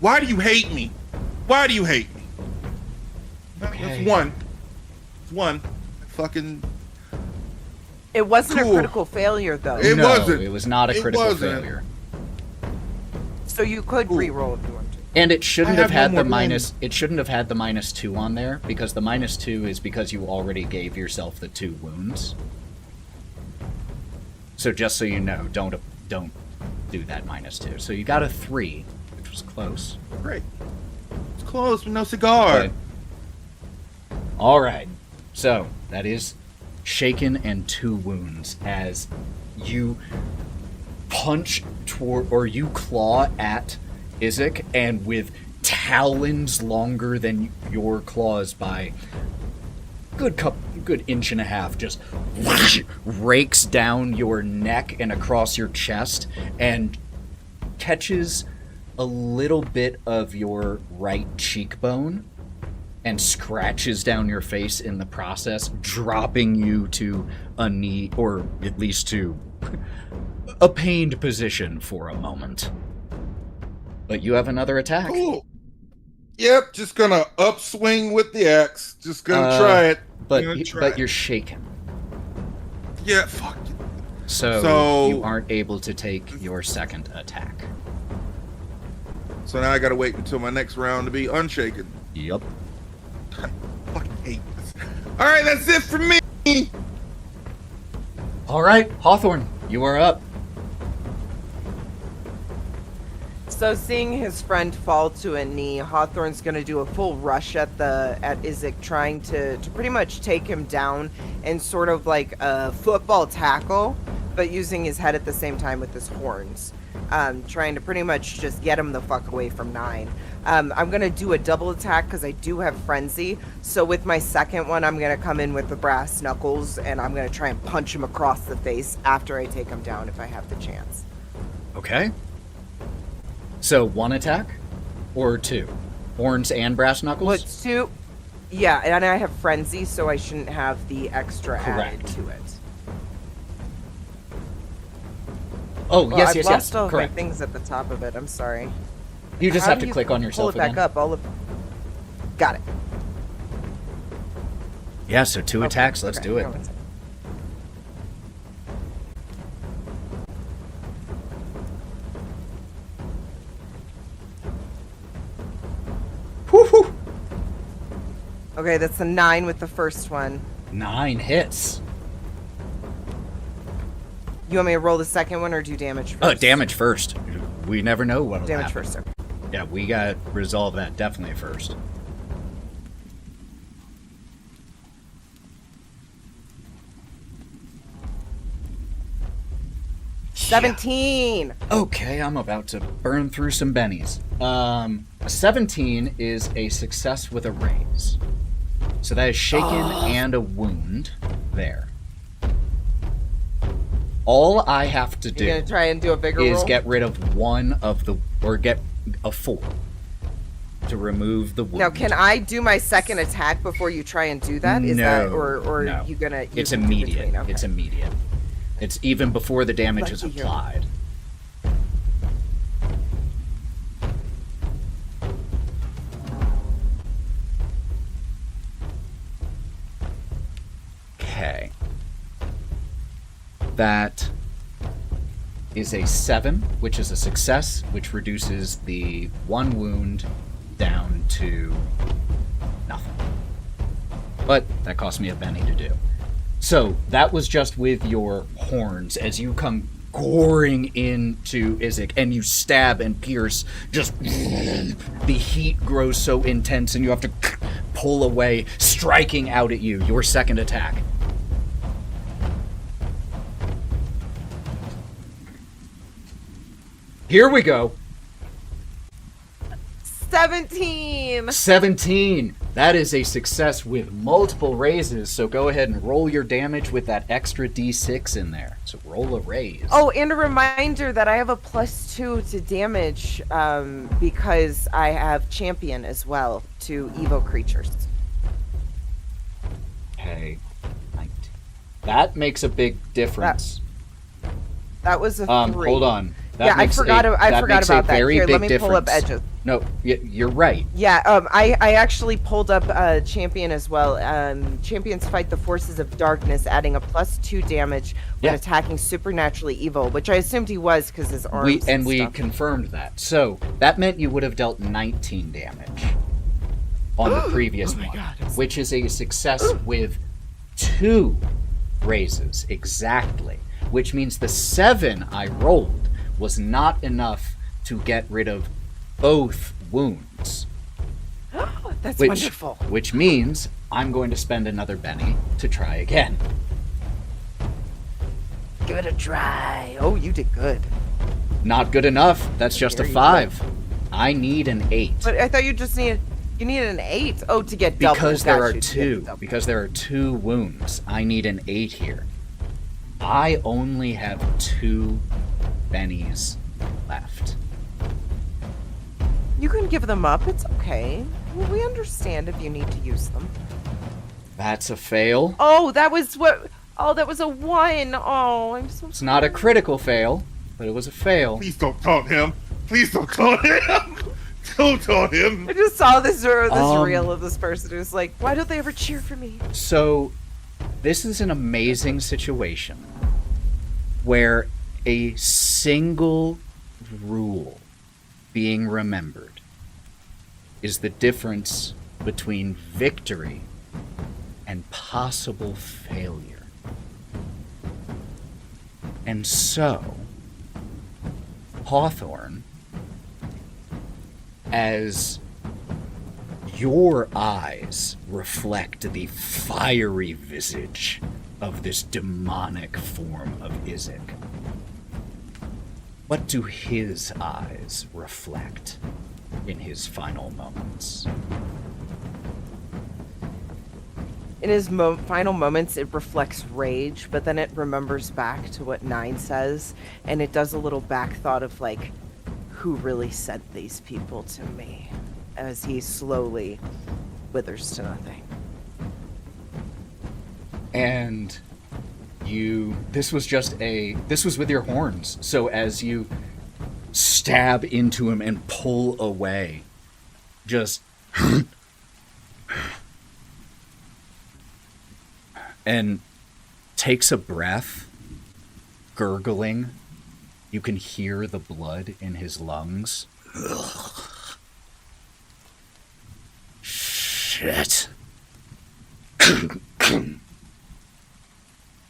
Why do you hate me? Why do you hate me? Okay. That's one. It's one. Fucking. It wasn't Cool. a critical failure though, It no, wasn't. it was not a It critical wasn't. failure. so you could Cool. re-roll if you want to. And it shouldn't I have have had one the more minus. It shouldn't have had the -2 on there because the -2 is because you already gave yourself the 2 wounds. So just so you know, don't do that -2. So you got a 3, which was close. Great. It's close, but no cigar. Okay. All right. So that is shaken and 2 wounds as you punch toward or you claw at Izek, and with talons longer than your claws by good inch and a half, just rakes down your neck and across your chest and catches a little bit of your right cheekbone and scratches down your face in the process, dropping you to a knee, or at least to a pained position for a moment. But you have another attack. Cool. Yep, just gonna upswing with the axe. Just gonna try it. Gonna try But it. you're shaken, Yeah, fuck it. so you aren't able to take your second attack. So now I gotta wait until my next round to be unshaken. Yup. I fucking hate this. Alright, that's it for me! All right, Hawthorne, you are up. So seeing his friend fall to a knee, Hawthorne's gonna do a full rush at Izek, trying to pretty much take him down in sort of like a football tackle, but using his head at the same time with his horns. Trying to pretty much just get him the fuck away from 9. I'm gonna do a double attack because I do have Frenzy. So with my second one, I'm gonna come in with the brass knuckles and I'm gonna try and punch him across the face after I take him down if I have the chance. Okay. So 1 attack or 2? Horns and brass knuckles? Well, it's 2. Yeah, and I have Frenzy, so I shouldn't have the extra added Correct. to it. Oh, Well, yes, I've yes, lost yes. all Correct. my things at the top of it. I'm sorry. You just How have do to you click on pull yourself it back again. up. Got it. Yeah, so 2 Okay, attacks. Let's okay, do it. hang on one second. Woo-hoo. Okay, that's a 9 with the first one. 9 hits. You want me to roll the second one or do damage first? Damage first. We never know what'll Damage happen. first. Okay. Yeah, we gotta resolve that definitely first. Yeah. 17. Okay, I'm about to burn through some bennies. 17 is a success with a raise. So that is shaken and a wound there. All I have to You're do gonna try and do a bigger is roll? get rid of one of the, or get a 4 to remove the wound. Now, can I do my second attack before you try and do that? Is that, or no. you gonna? use It's it in immediate. between? Okay. It's immediate. It's even before the damage is Lucky you. applied. Okay. That is a 7, which is a success, which reduces the 1 wound down to nothing. But that cost me a Benny to do. So that was just with your horns as you come goring into Izek and you stab and pierce. Just the heat grows so intense and you have to pull away, striking out at you. Your second attack. Here we go. 17. 17. That is a success with multiple raises. So go ahead and roll your damage with that extra d6 in there. So roll a raise. Oh, and a reminder that I have a +2 to damage because I have champion as well to evil creatures. Okay. 19. That makes a big difference. That was a 3. Hold on. That Yeah, I makes forgot a about that. very Here, big let me pull up difference. edges. No, you're right. Yeah, I actually pulled up Champion as well. Champions fight the forces of darkness, adding a +2 damage when Yeah. attacking supernaturally evil, which I assumed he was because his arms. We stuff. confirmed that. So that meant you would have dealt 19 damage on the previous Oh my one, God. which is a success with 2 raises exactly, which means the 7 I rolled was not enough to get rid of both wounds. That's Which, wonderful. which means I'm going to spend another Benny to try again. Give it a try. Oh, you did good. Not good enough. That's just a Very 5. I need an 8. But I thought you just needed an 8. Oh, to get double. Because there are Got you, to get 2. double. Because there are 2 wounds. I need an 8 here. I only have 2 bennies left. You can give them up. It's okay. We understand if you need to use them. That's a fail. Oh, that was what. Oh, that was a 1. Oh, I'm so. It's not a critical fail, but it was a fail. Please don't taunt him. Please don't taunt him. Don't taunt him. I just saw this Um, reel of this person who's like, why don't they ever cheer for me? So, this is an amazing situation where a single rule being remembered is the difference between victory and possible failure. And so, Hawthorne, as your eyes reflect the fiery visage of this demonic form of Izek, what do his eyes reflect in his final moments? In his final moments, it reflects rage, but then it remembers back to what Nine says, and it does a little back thought of like, who really sent these people to me, as he slowly withers to nothing. And this was with your horns. So as you stab into him and pull away, just and takes a breath, gurgling. You can hear the blood in his lungs. Shit.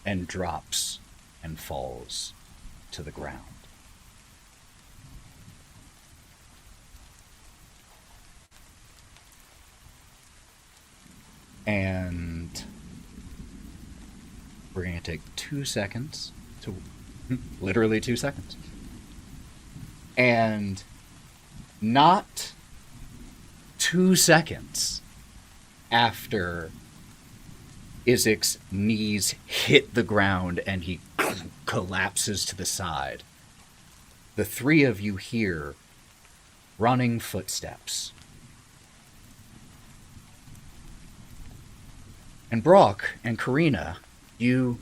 And drops and falls to the ground. And we're going to take 2 seconds to literally 2 seconds. And not 2 seconds after Izek's knees hit the ground and he collapses to the side, the 3 of you hear running footsteps. And Brock and Karina, you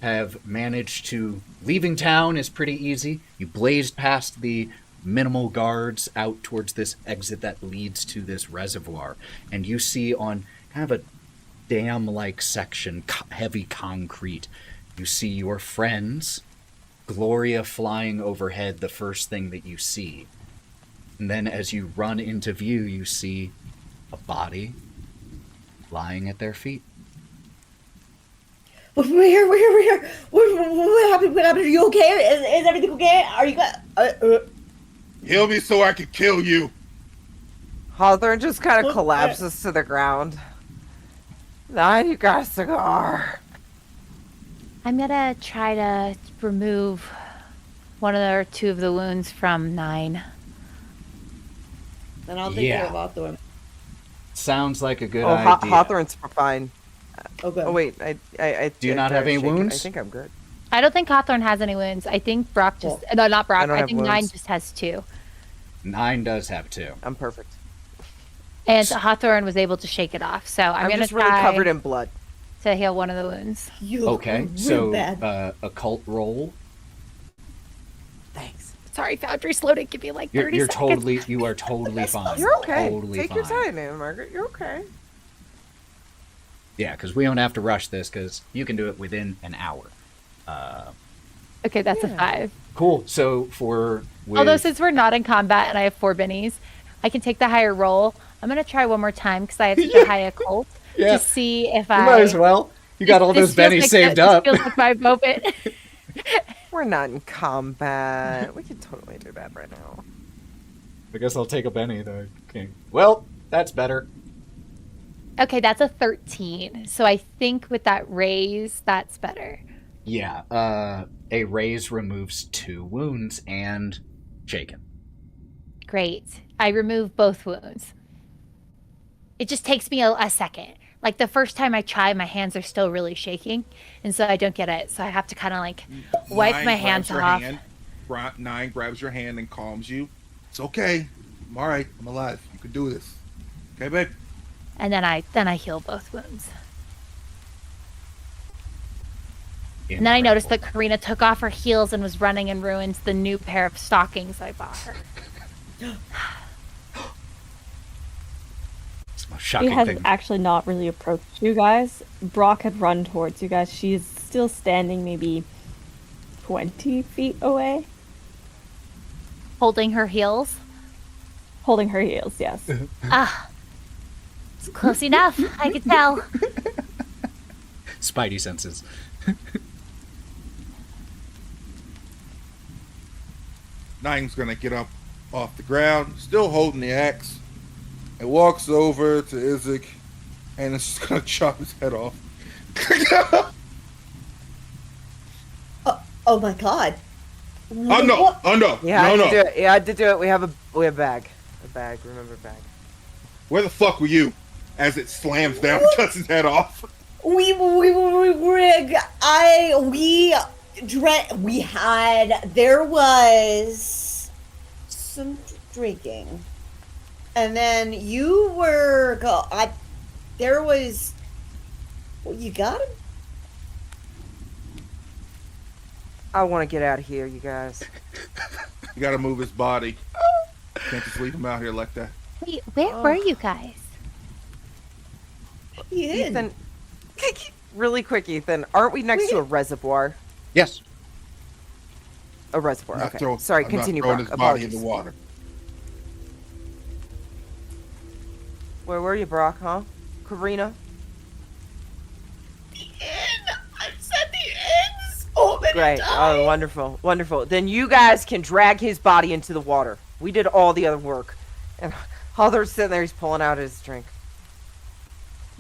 have managed to... Leaving town is pretty easy. You blazed past the minimal guards out towards this exit that leads to this reservoir. And you see on kind of a dam-like section, heavy concrete, you see your friends, Gloria flying overhead, the first thing that you see. And then as you run into view, you see a body lying at their feet. We're here. What happened? What happened? Are you okay? Is everything okay? Are you good? Heal me so I can kill you. Hawthorne just kind of What? collapses to the ground. Nine, you got a cigar. I'm gonna try to remove one or 2 of the wounds from Nine. Then I'll take Yeah. care of Hawthorne. Sounds like a good Oh, idea. Hawthorne's fine. Okay. Oh wait, I Do you not have any wounds? I think I'm good. I don't think Hawthorne has any wounds. I think Brock just... No, not Brock. I don't I have think Nine wounds. just has 2. 9 does have 2. I'm perfect. And Hawthorne was able to shake it off. So I'm I'm gonna just really try covered in blood. to heal one of the wounds. You look Okay, real so bad. occult roll. Thanks. Sorry, Foundry slowed it. Give me like 30 You're seconds. you are totally fine. You're okay. Totally Take fine. your time, Anna Margaret. You're okay. Yeah, because we don't have to rush this because you can do it within an hour. Okay, that's a Yeah. 5. Cool. So Although since we're not in combat and I have 4 bennies, I can take the higher roll. I'm gonna try one more time because I have such a high occult Yeah. to see if you I. might as well. You got all This those feels bennies like saved this up. feels like my moment. We're not in combat. We can totally do that right now. I guess I'll take a benny though. Okay. Well, that's better. Okay, that's a 13. So I think with that raise, that's better. Yeah. A raise removes 2 wounds and shaken. Great. I remove both wounds. It just takes me a second. Like the first time I try, my hands are still really shaking, and so I don't get it. So I have to kind of like wipe Nine my grabs hands your off. hand. 9 grabs your hand and calms you. It's okay. I'm all right. I'm alive. You can do this. Okay, babe. And then I heal both wounds. And then I noticed that Karina took off her heels and was running and ruined the new pair of stockings I bought her. It's the most She shocking has thing. actually not really approached you guys. Brock had run towards you guys. She is still standing maybe 20 feet away, Holding her heels. holding her heels, yes. Ah. It's close enough. I could tell. Spidey senses. Nine's gonna get up off the ground, still holding the axe, and walks over to Izek, and is just gonna chop his head off. Oh my god. Oh no! Oh no! Yeah, I no! had No! to do it. Yeah, I had to do it. We have a bag. A bag. Remember bag. Where the fuck were you? As it slams down, cuts his head off. There was some drinking, and then you were there was. Well, you got him. I want to get out of here, you guys. You gotta move his body. Can't just leave him out here like that. Wait, where were you guys? You did. Ethan, really quick, Ethan. Aren't we next to a reservoir? Yes. A reservoir. I'm not Okay. throw- Sorry. I'm not Continue, throwing Brock. his body in Apologies. the water. Where were you, Brock? Huh? Karina. I said the end so many Great. Oh, wonderful, wonderful. Then you guys can drag his body into the water. We did all the other work, and Hawthorne's sitting there. He's pulling out his drink.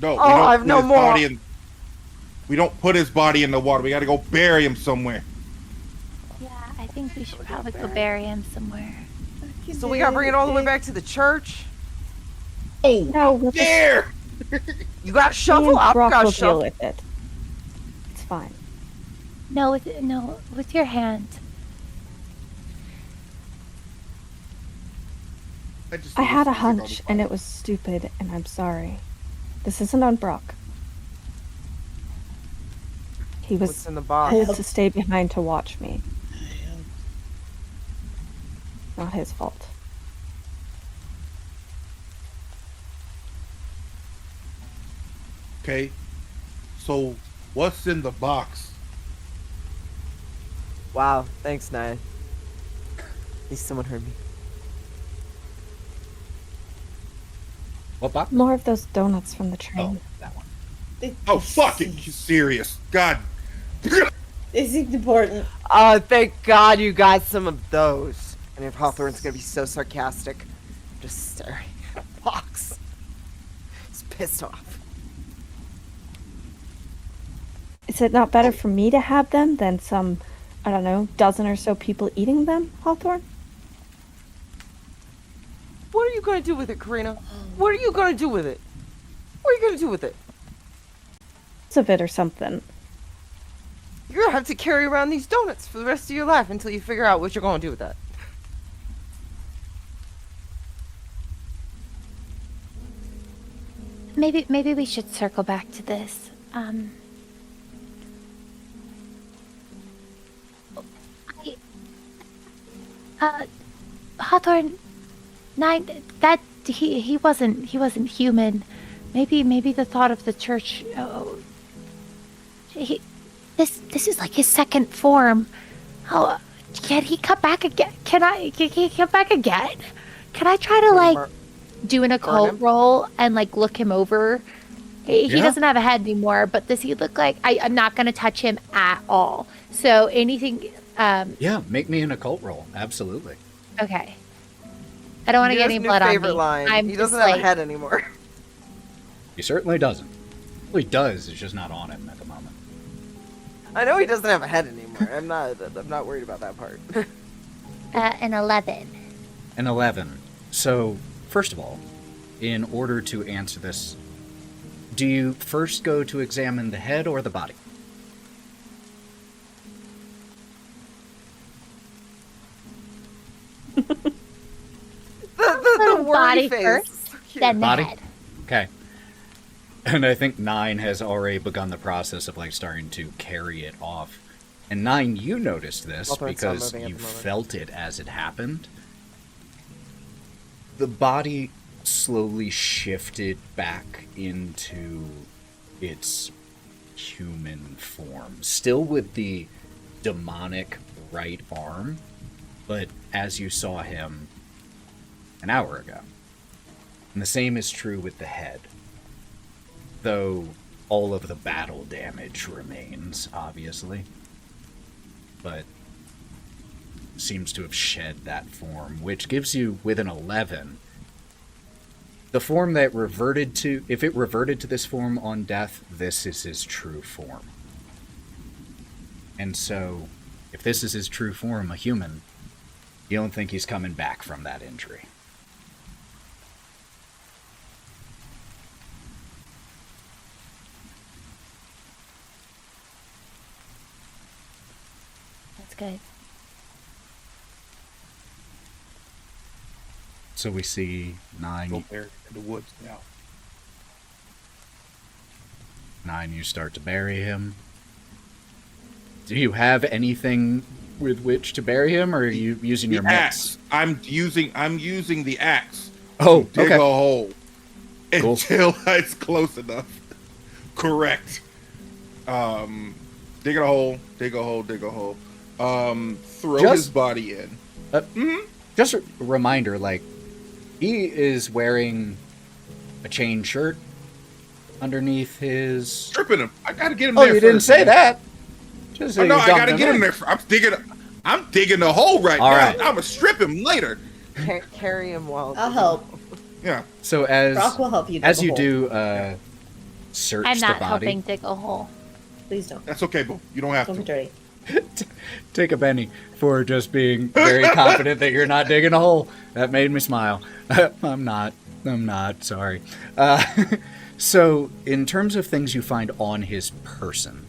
No, we Oh, don't I have put no his more. body in. We don't put his body in the water. We gotta go bury him somewhere. Yeah, I think we should probably go bury him somewhere. So we gotta bring it all the way back to the church. Oh, No, we'll just- there! You got me shovel. and I've Brock got will deal shovel. with it. It's fine. No, with your hand. just I had a feel like hunch, and it was stupid, and I'm sorry. This isn't on Brock. He What's was in the box? told to stay behind to watch me. Not his fault. Okay, so what's in the box? Wow. Thanks, Nine. At least someone heard me. What box? More of those donuts from the Oh, train. that one. Oh, fucking serious. God. This is important. Oh, thank God you got some of those. And if Hawthorne's gonna be so sarcastic, just staring at the box. He's pissed off. Is it not better for me to have them than some, I don't know, dozen or so people eating them, Hawthorne? What are you gonna do with it, Karina? What are you gonna do with it? What are you gonna do with it? It's of it or something. You're gonna have to carry around these donuts for the rest of your life until you figure out what you're gonna do with that. Maybe we should circle back to this. Hawthorne, that he wasn't human. Maybe the thought of the church. Oh, this is like his second form. Oh, can he come back again? Can he come back again? Can I try to like do an occult roll and like look him over? He doesn't have a head anymore, but does he look like I'm not gonna touch him at all. So anything. Yeah, make me an occult roll. Absolutely. Okay. I don't want to get any blood on me. Line. He doesn't have a head anymore. He certainly doesn't. Well, he does. It's just not on him at the moment. I know he doesn't have a head anymore. I'm not worried about that part. An 11. An 11. So, first of all, in order to answer this, do you first go to examine the head or the body? the worry body face. first, So cute. then the Body? head. Okay. And I think 9 has already begun the process of like starting to carry it off. And 9, you noticed this Hawthorne's not because moving at you the moment. felt it as it happened. The body slowly shifted back into its human form, still with the demonic right arm, but as you saw him an hour ago. And the same is true with the head. Though all of the battle damage remains, obviously. But seems to have shed that form, which gives you, with an 11, the form that reverted to, if it reverted to this form on death, this is his true form. And so, if this is his true form, a human, you don't think he's coming back from that injury. That's good. So we see Go 9, there in the woods now. 9, you start to bury him. Do you have anything with which to bury him, or are you using your The mitts? axe. I'm using the axe. Oh, Dig okay. a hole Cool. until it's close enough. Correct. Dig a hole. Throw Just- his body in. Just a reminder, like, he is wearing a chain shirt underneath his... Stripping him. I gotta get him Oh, there you didn't first, say man. that. Just Oh, no, you I dumped gotta get him in. there. I'm digging the hole right All now. right. I'm gonna strip him later. Carry him while. I'll help. Yeah. So as Brock will help you. dig as a you hole. do search I'm not the body, helping dig a hole. Please don't. That's okay, boo. You don't have Don't to. be dirty. take a penny for just being very confident that you're not digging a hole. That made me smile. I'm not. Sorry. So, in terms of things you find on his person,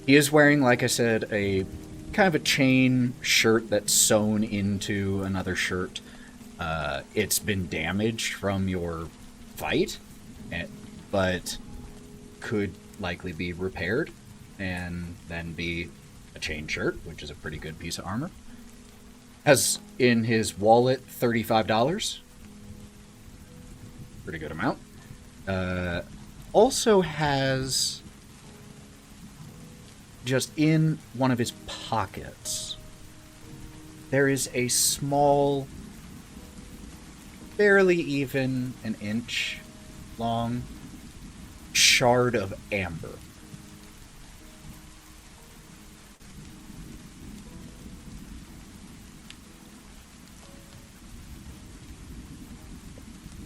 he is wearing, like I said, a kind of a chain shirt that's sewn into another shirt. It's been damaged from your fight, but could likely be repaired and then be a chain shirt, which is a pretty good piece of armor. Has in his wallet $35. Pretty good amount. Also has just in one of his pockets, there is a small, barely even an inch long shard of amber.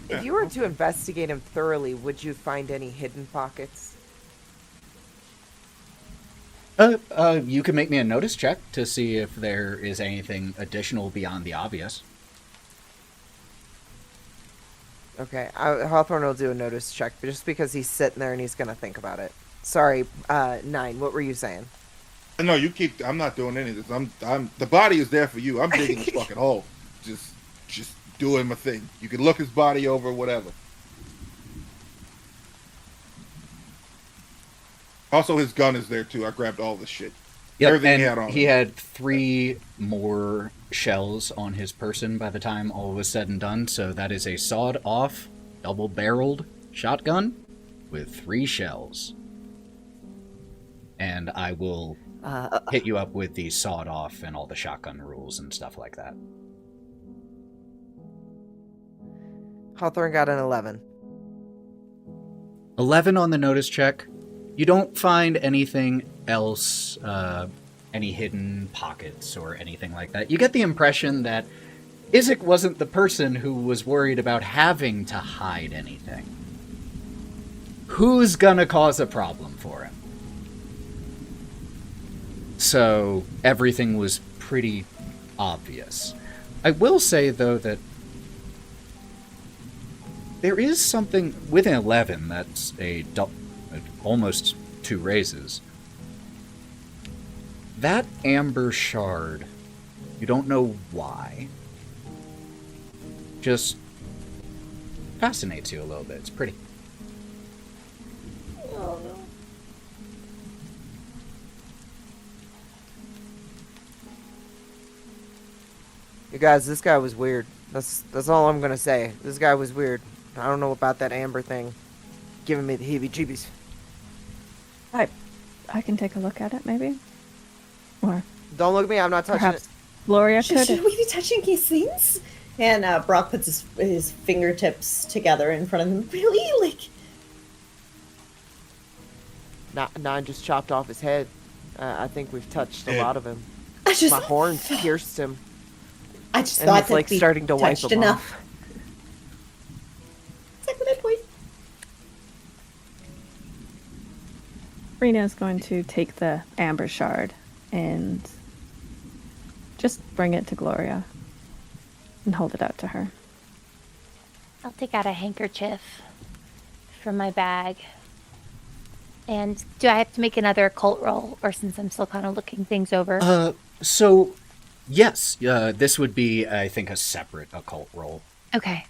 If you were to investigate him thoroughly, would you find any hidden pockets? You can make me a notice check to see if there is anything additional beyond the obvious. Okay, Hawthorne will do a notice check, but just because he's sitting there and he's gonna think about it. Sorry, 9. What were you saying? No, you keep. I'm not doing any of this. I'm. The body is there for you. I'm digging this fucking hole. Just doing my thing. You can look his body over, whatever. Also, his gun is there too. I grabbed all this shit. Yep, Everything and he had on he him. had 3 more shells on his person by the time all was said and done, so that is a sawed-off, double-barreled shotgun with 3 shells. And I will hit you up with the sawed-off and all the shotgun rules and stuff like that. Hawthorne got an 11. 11 on the notice check. You don't find anything else, any hidden pockets or anything like that. You get the impression that Izek wasn't the person who was worried about having to hide anything. Who's gonna cause a problem for him? So everything was pretty obvious. I will say, though, that there is something with an 11 that's almost 2 raises. That amber shard, you don't know why, just fascinates you a little bit. It's pretty. Oh no. You guys, this guy was weird. That's all I'm gonna say. This guy was weird. I don't know about that amber thing. Giving me the heebie-jeebies. I can take a look at it, maybe? Or Don't look at me, I'm not touching perhaps it. Gloria Should could. we be touching these things? And Brock puts his fingertips together in front of him. Really? Nine just chopped off his head. I think we've touched a lot of him. I just, My horns pierced him, I just and thought he's that like we starting to wipe touched them enough. off. Exactly that point. Rena is going to take the amber shard and just bring it to Gloria and hold it out to her. I'll take out a handkerchief from my bag. And do I have to make another occult roll, or since I'm still kind of looking things over? So, yes, this would be, I think, a separate occult roll. Okay.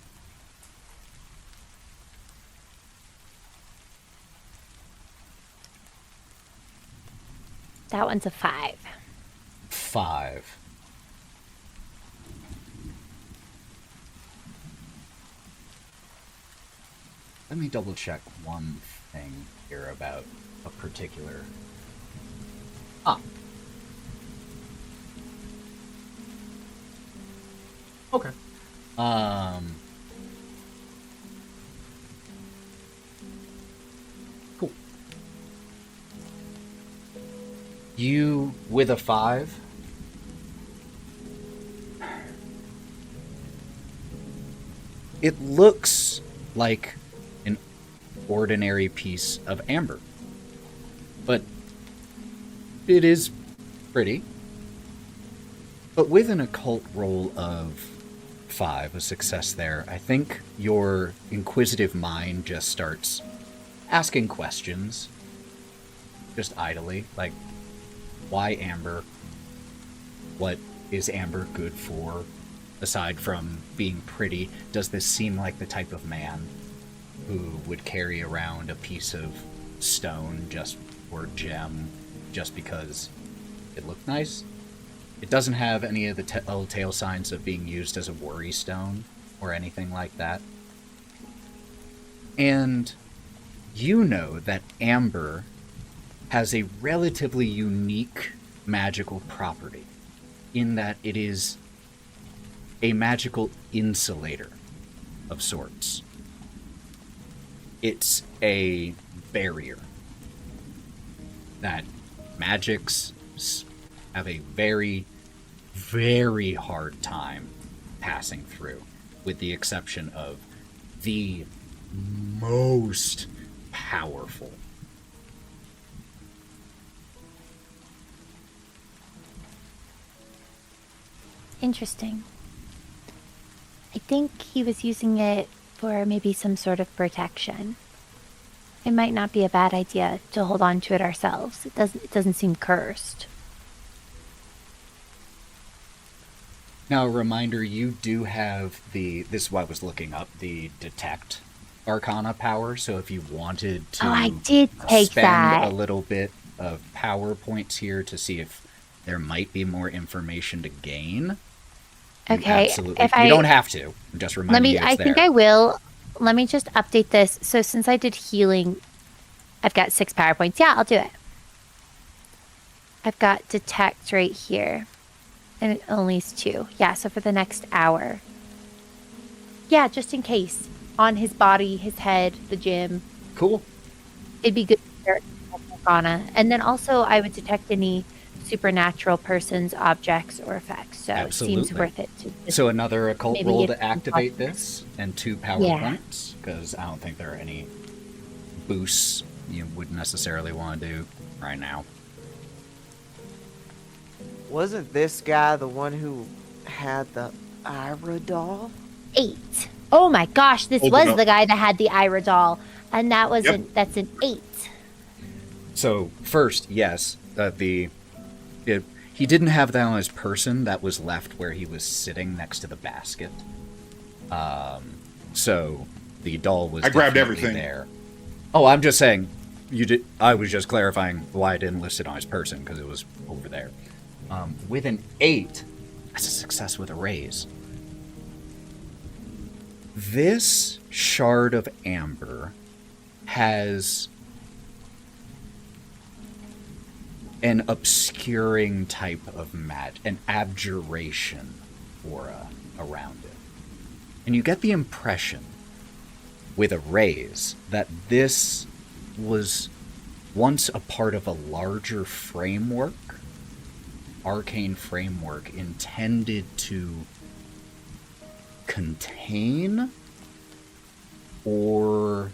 That one's a 5. 5. Let me double check one thing here about a particular... Okay. Cool. You with a 5? It looks like an ordinary piece of amber, but it is pretty. But with an occult roll of 5, a success there, I think your inquisitive mind just starts asking questions, just idly, like, why amber? What is amber good for? Aside from being pretty, does this seem like the type of man who would carry around a piece of stone or gem just because it looked nice? It doesn't have any of the telltale signs of being used as a worry stone or anything like that. And you know that amber has a relatively unique magical property in that it is a magical insulator of sorts. It's a barrier that magics have a very, very hard time passing through, with the exception of the most powerful. Interesting. I think he was using it for maybe some sort of protection. It might not be a bad idea to hold on to it ourselves. It doesn't seem cursed. Now, a reminder, you do have this is what I was looking up, the detect arcana power, so if you wanted to Oh, I did take spend that. a little bit of PowerPoints here to see if there might be more information to gain. Okay, Absolutely. if You I- don't have to. I'm just reminding you it's I there. think I will. Let me just update this. So since I did healing, I've got 6 PowerPoints. Yeah, I'll do it. I've got detect right here. And it only is 2. Yeah, so for the next hour. Yeah, just in case. On his body, his head, the gym. Cool. It'd be good for Arcana. And then also I would detect any supernatural persons, objects, or effects. So it seems Absolutely. worth it to just So another occult maybe roll get to activate some this, and 2 PowerPoints, because I don't think there are any boosts you would necessarily want to do right now. Wasn't this guy the one who had the Ira doll? 8. Oh my gosh, this Hold it was up. the guy that had the Ira doll. And that was Yep. that's an 8. So first, yes, he didn't have that on his person. That was left where he was sitting next to the basket. So the doll was. I grabbed definitely everything. there. Oh, I'm just saying. You did. I was just clarifying why I didn't list it on his person because it was over there. With an 8, that's a success with a raise. This shard of amber has an obscuring type of an abjuration aura around it. And you get the impression, with a raise, that this was once a part of a larger framework, arcane framework, intended to contain or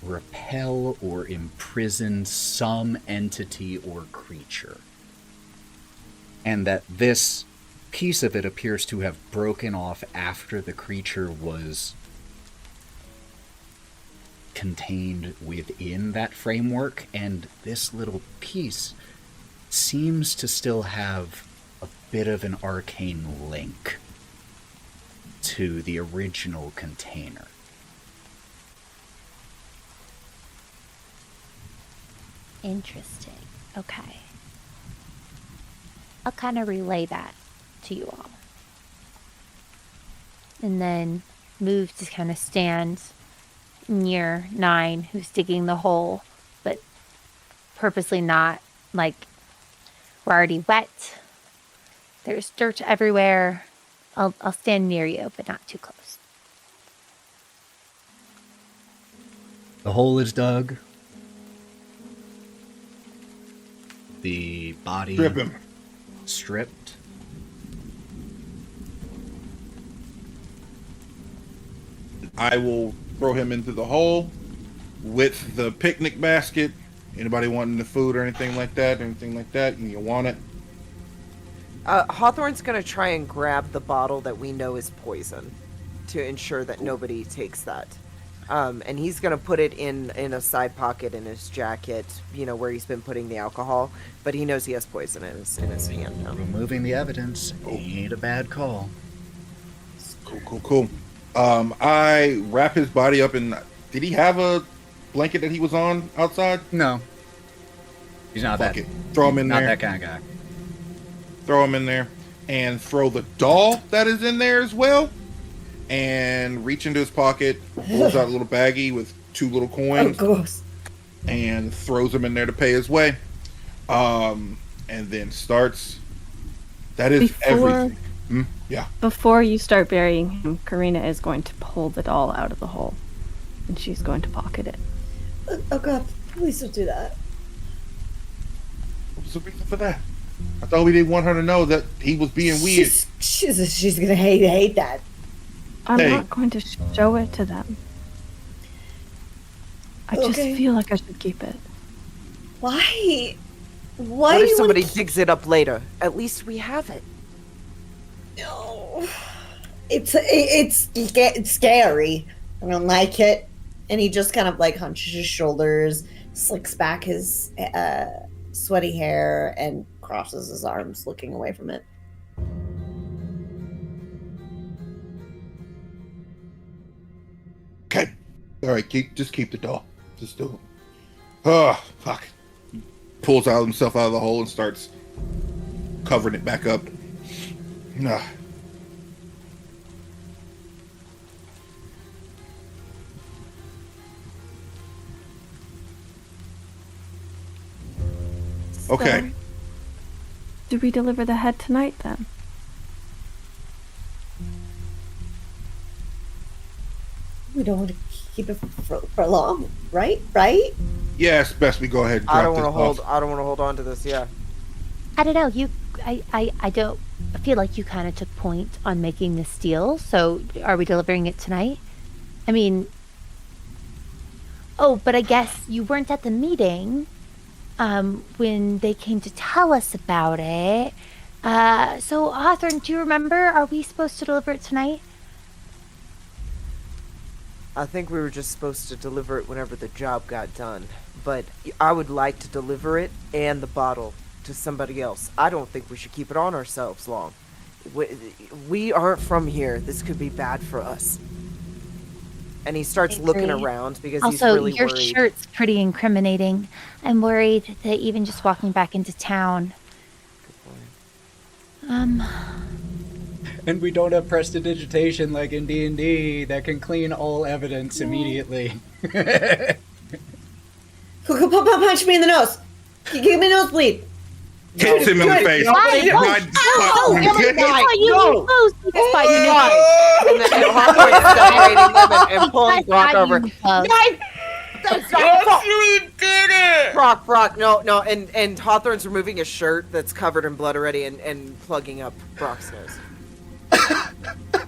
repel or imprison some entity or creature. And that this piece of it appears to have broken off after the creature was contained within that framework, and this little piece seems to still have a bit of an arcane link to the original container. Interesting. Okay. I'll kind of relay that to you all. And then move to kind of stand near 9, who's digging the hole, but purposely not, like, we're already wet. There's dirt everywhere. I'll stand near you, but not too close. The hole is dug. The body Strip him. stripped. I will throw him into the hole with the picnic basket. Anybody wanting the food or anything like that? You want it? Hawthorne's gonna try and grab the bottle that we know is poison to ensure that nobody takes that. And he's gonna put it in a side pocket in his jacket, you know, where he's been putting the alcohol. But he knows he has poison in his hand now. Removing the evidence ain't a bad call. Cool. I wrap his body up in. Did he have a blanket that he was on outside? No. He's not Fuck that. it. Throw him in Not there. that kind of guy. Throw him in there, and throw the doll that is in there as well. And reach into his pocket, pulls out a little baggie with 2 little Oh, coins, gross. and throws them in there to pay his way. And then starts. That is everything. Yeah. Before you start burying him, Karina is going to pull the doll out of the hole. And she's going to pocket it. Oh god, please don't do that. What was the reason for that? I thought we didn't want her to know that he was being weird. She's gonna hate that. I'm Hey. not going to show it to them. I just Okay. feel like I should keep it. Why? Why What do if you somebody want to digs it up later? At least we have it. No. It's scary. I don't like it. And he just kind of like hunches his shoulders, slicks back his sweaty hair, and crosses his arms, looking away from it. Okay. All right. Just keep the doll. Just do it. Oh, fuck. pulls out himself out of the hole and starts covering it back up. Nah. Okay. So, do we deliver the head tonight then? We don't want to keep it for long, right? Right? Yeah, it's best we go ahead and drop I don't want to this hold. off. I don't want to hold on to this. Yeah. I don't know. I don't feel like you kind of took point on making this deal. So are we delivering it tonight? I mean, oh, but I guess you weren't at the meeting when they came to tell us about it. So Hawthorne, do you remember? Are we supposed to deliver it tonight? I think we were just supposed to deliver it whenever the job got done. But I would like to deliver it and the bottle to somebody else. I don't think we should keep it on ourselves long. We aren't from here. This could be bad for us. And he starts I looking agree. around because Also, he's really your worried. shirt's pretty incriminating. I'm worried that even just walking back into town. And we don't have prestidigitation like in D&D that can clean all evidence immediately. Punch me in the nose. Give me a nosebleed. Hits him in the face. Nobody- Right. No. And then Hawthorne is separating them and pulling Brock over. Brock, no, and Hawthorne's removing his shirt that's covered in blood already and plugging up Brock's nose.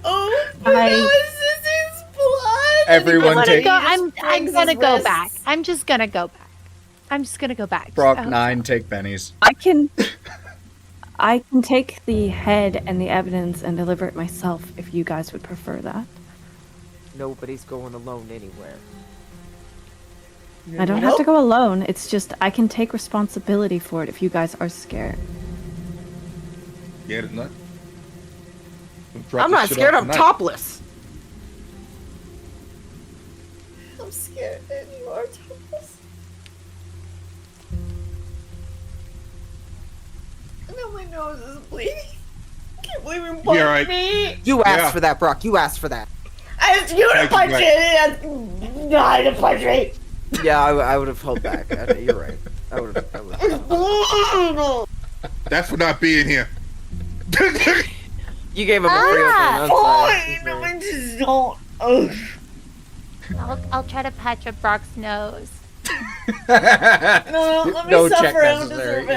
Oh my I- gosh, this is blood. Everyone I'm take- gonna go back. I'm just gonna go back. I'm just gonna go back. Brock, Oh. 9, take bennies. I can take the head and the evidence and deliver it myself if you guys would prefer that. Nobody's going alone anywhere. I don't have to go alone. It's just I can take responsibility for it if you guys are scared. Get it, nut? I'm not scared. I'm topless. I'm scared and you are topless. And now my nose is bleeding. I can't believe you punched right. me. You asked Yeah. for that, Brock. You asked for that. I asked you to Thank you, punch Brett. it and not to punch me. Yeah, I would have held back. You're right. I would have. That's for not being here. You gave him a free open. Fine, I just don't. I'll try to patch up Brock's nose. No, let me No check suffer. I don't necessary. deserve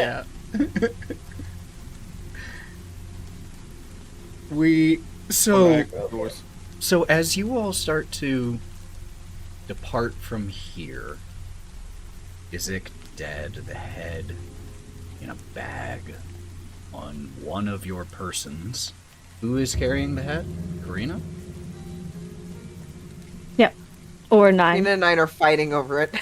it. Yeah. So as you all start to depart from here, Izik dead, the head in a bag on one of your persons. Who is carrying the head? Karina? Yep. Or 9. Nina and I are fighting over it.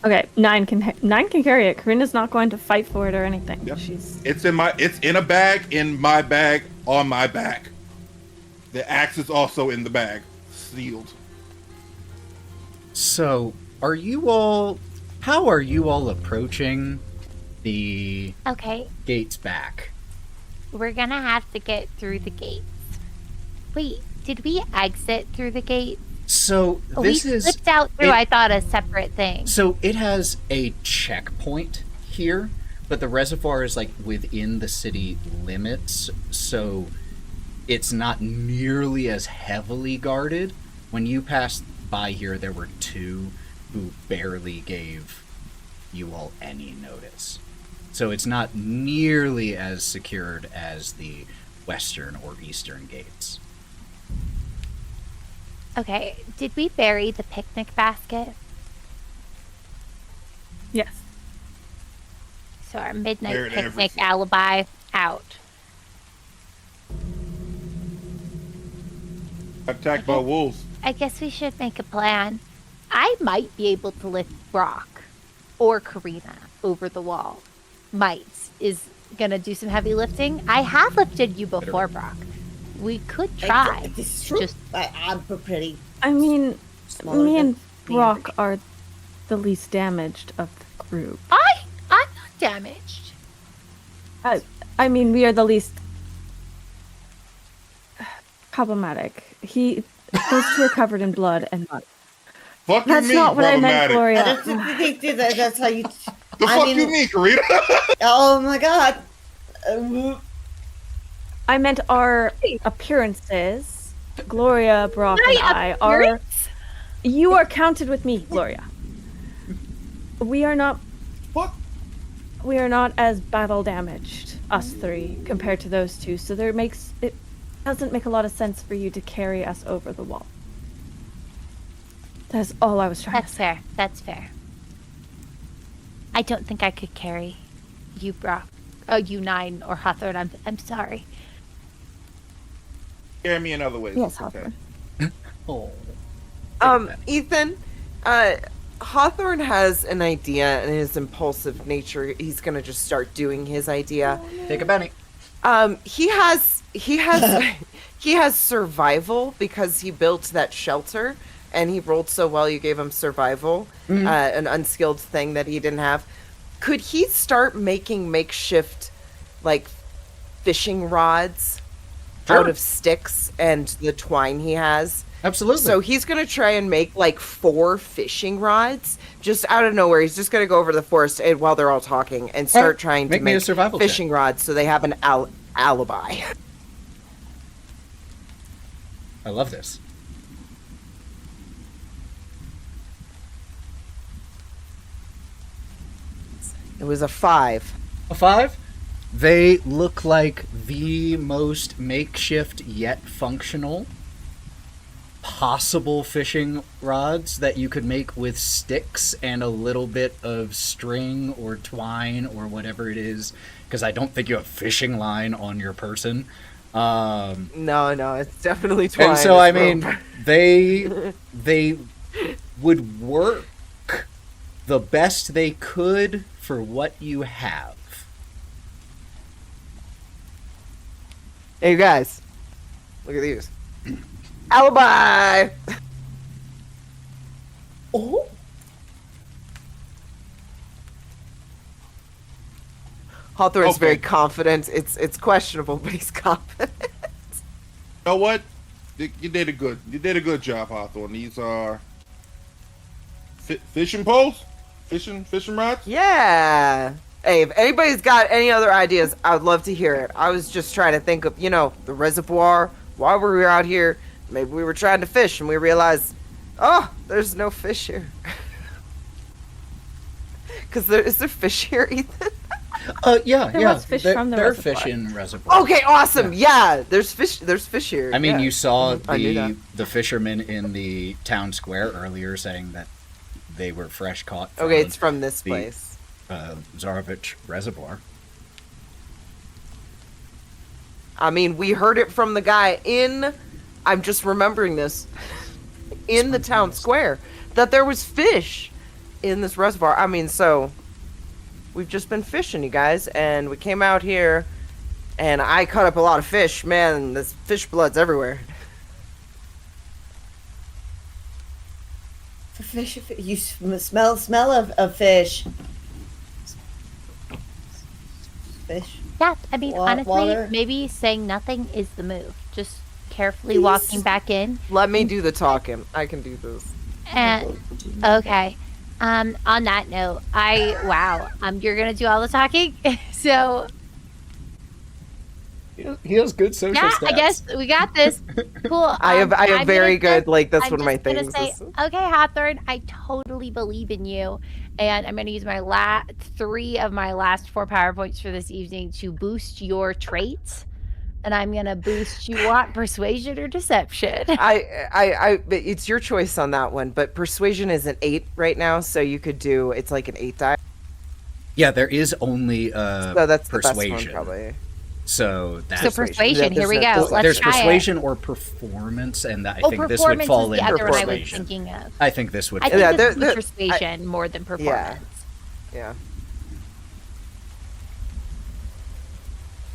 Okay, 9 can carry it. Karina's not going to fight for it or anything. Yep. She's It's in a bag, in my bag, on my back. The axe is also in the bag, sealed. So, how are you all approaching the Okay, gates back? we're gonna have to get through the gates. Wait, did we exit through the gate? So, Oh, this we is... slipped out through, it- I thought, a separate thing. So it has a checkpoint here, but the reservoir is like within the city limits, so it's not nearly as heavily guarded. When you passed by here, there were 2 who barely gave you all any notice. So it's not nearly as secured as the western or eastern gates. Okay, did we bury the picnic basket? yes. So our midnight Buried picnic everything. alibi out. Attacked by wolves. I guess we should make a plan. I might be able to lift Brock or Karina over the wall. Might is gonna do some heavy lifting. I have lifted you before, Brock. We could try. This is true. Just I'm pretty I mean, smaller me than and Brock are the least damaged of the group. I'm not damaged. I mean, we are the least problematic. Those two are covered in blood and mud. Fuck you That's mean, not what I meant, problematic? Gloria. That's how you. The I fuck mean- you mean, Karita? Oh my god. I meant our appearances. Gloria, Brock, and I are. appearance? You are counted with me, Gloria. We are not. What? We are not as battle damaged, us three, compared to those two. So it doesn't make a lot of sense for you to carry us over the wall. That's all I was trying to That's say. fair. That's fair. I don't think I could carry you, Brock. Oh, you 9 or Hawthorne. I'm sorry. Carry me in other ways. Yes, It's okay. Hawthorne. Oh. Ethan, Hawthorne has an idea, and his impulsive nature, he's gonna just start doing his idea. Take a Benny. He has he has survival because he built that shelter, and he rolled so well. You gave him survival, an unskilled thing that he didn't have. Could he start making makeshift, like, fishing rods Sure. out of sticks and the twine he has? Absolutely. So he's gonna try and make like 4 fishing rods just out of nowhere. He's just gonna go over to the forest and, while they're all talking and start Alright, trying to make me a make survival check. fishing rods so they have an alibi. I love this. It was a 5. A 5? They look like the most makeshift yet functional possible fishing rods that you could make with sticks and a little bit of string or twine or whatever it is, because I don't think you have fishing line on your person. No, it's definitely twine. And so I It's mean, rope. they would work the best they could for what you have. Hey, you guys, look at these. Alibi. Oh. Hawthorne's Okay. very confident. It's questionable, but he's confident. You know what? You did a good job, Hawthorne. These are fishing poles, fishing rods. Yeah. Hey, if anybody's got any other ideas, I would love to hear it. I was just trying to think of, the reservoir. Why were we out here? Maybe we were trying to fish and we realized, oh, there's no fish here. Because is there fish here, Ethan? Yeah. There was fish from the they're reservoir. fish in reservoir. Okay, awesome. Yeah, there's fish here. I mean, yeah. you saw I knew that. the fishermen in the town square earlier saying that they were fresh caught. From Okay, it's from this the- place. Zarovich Reservoir. I mean, we heard it from the guy I'm just remembering this, in the town square, that there was fish in this reservoir. I mean, so we've just been fishing, you guys, and we came out here, and I cut up a lot of fish. Man, this fish blood's everywhere. Fish, you smell of fish. Fish. Yeah, I mean, honestly, Water. maybe saying nothing is the move. Just carefully walking back in. Let me do the talking. I can do this. And okay. On that note, you're gonna do all the talking. So He has good social yeah, stats. I guess we got this. Cool. I have I'm very gonna good, like, that's I'm one of my just gonna things. say, is- okay, Hawthorne, I totally believe in you, and I'm gonna use my 3 of my last 4 PowerPoints for this evening to boost your traits, and I'm gonna boost. You want persuasion or deception? it's your choice on that one, but persuasion is an 8 right now, so you could do, it's like an 8 die. Yeah, there is only So that's the best persuasion. one, probably. So that's So persuasion. Yeah, Here we there's go. no- Let's there's try persuasion or performance, and I it. think this would Performance fall is in the other one I was persuasion. thinking of. I think this would. I fall think Yeah, this there- would be persuasion more than performance. Yeah.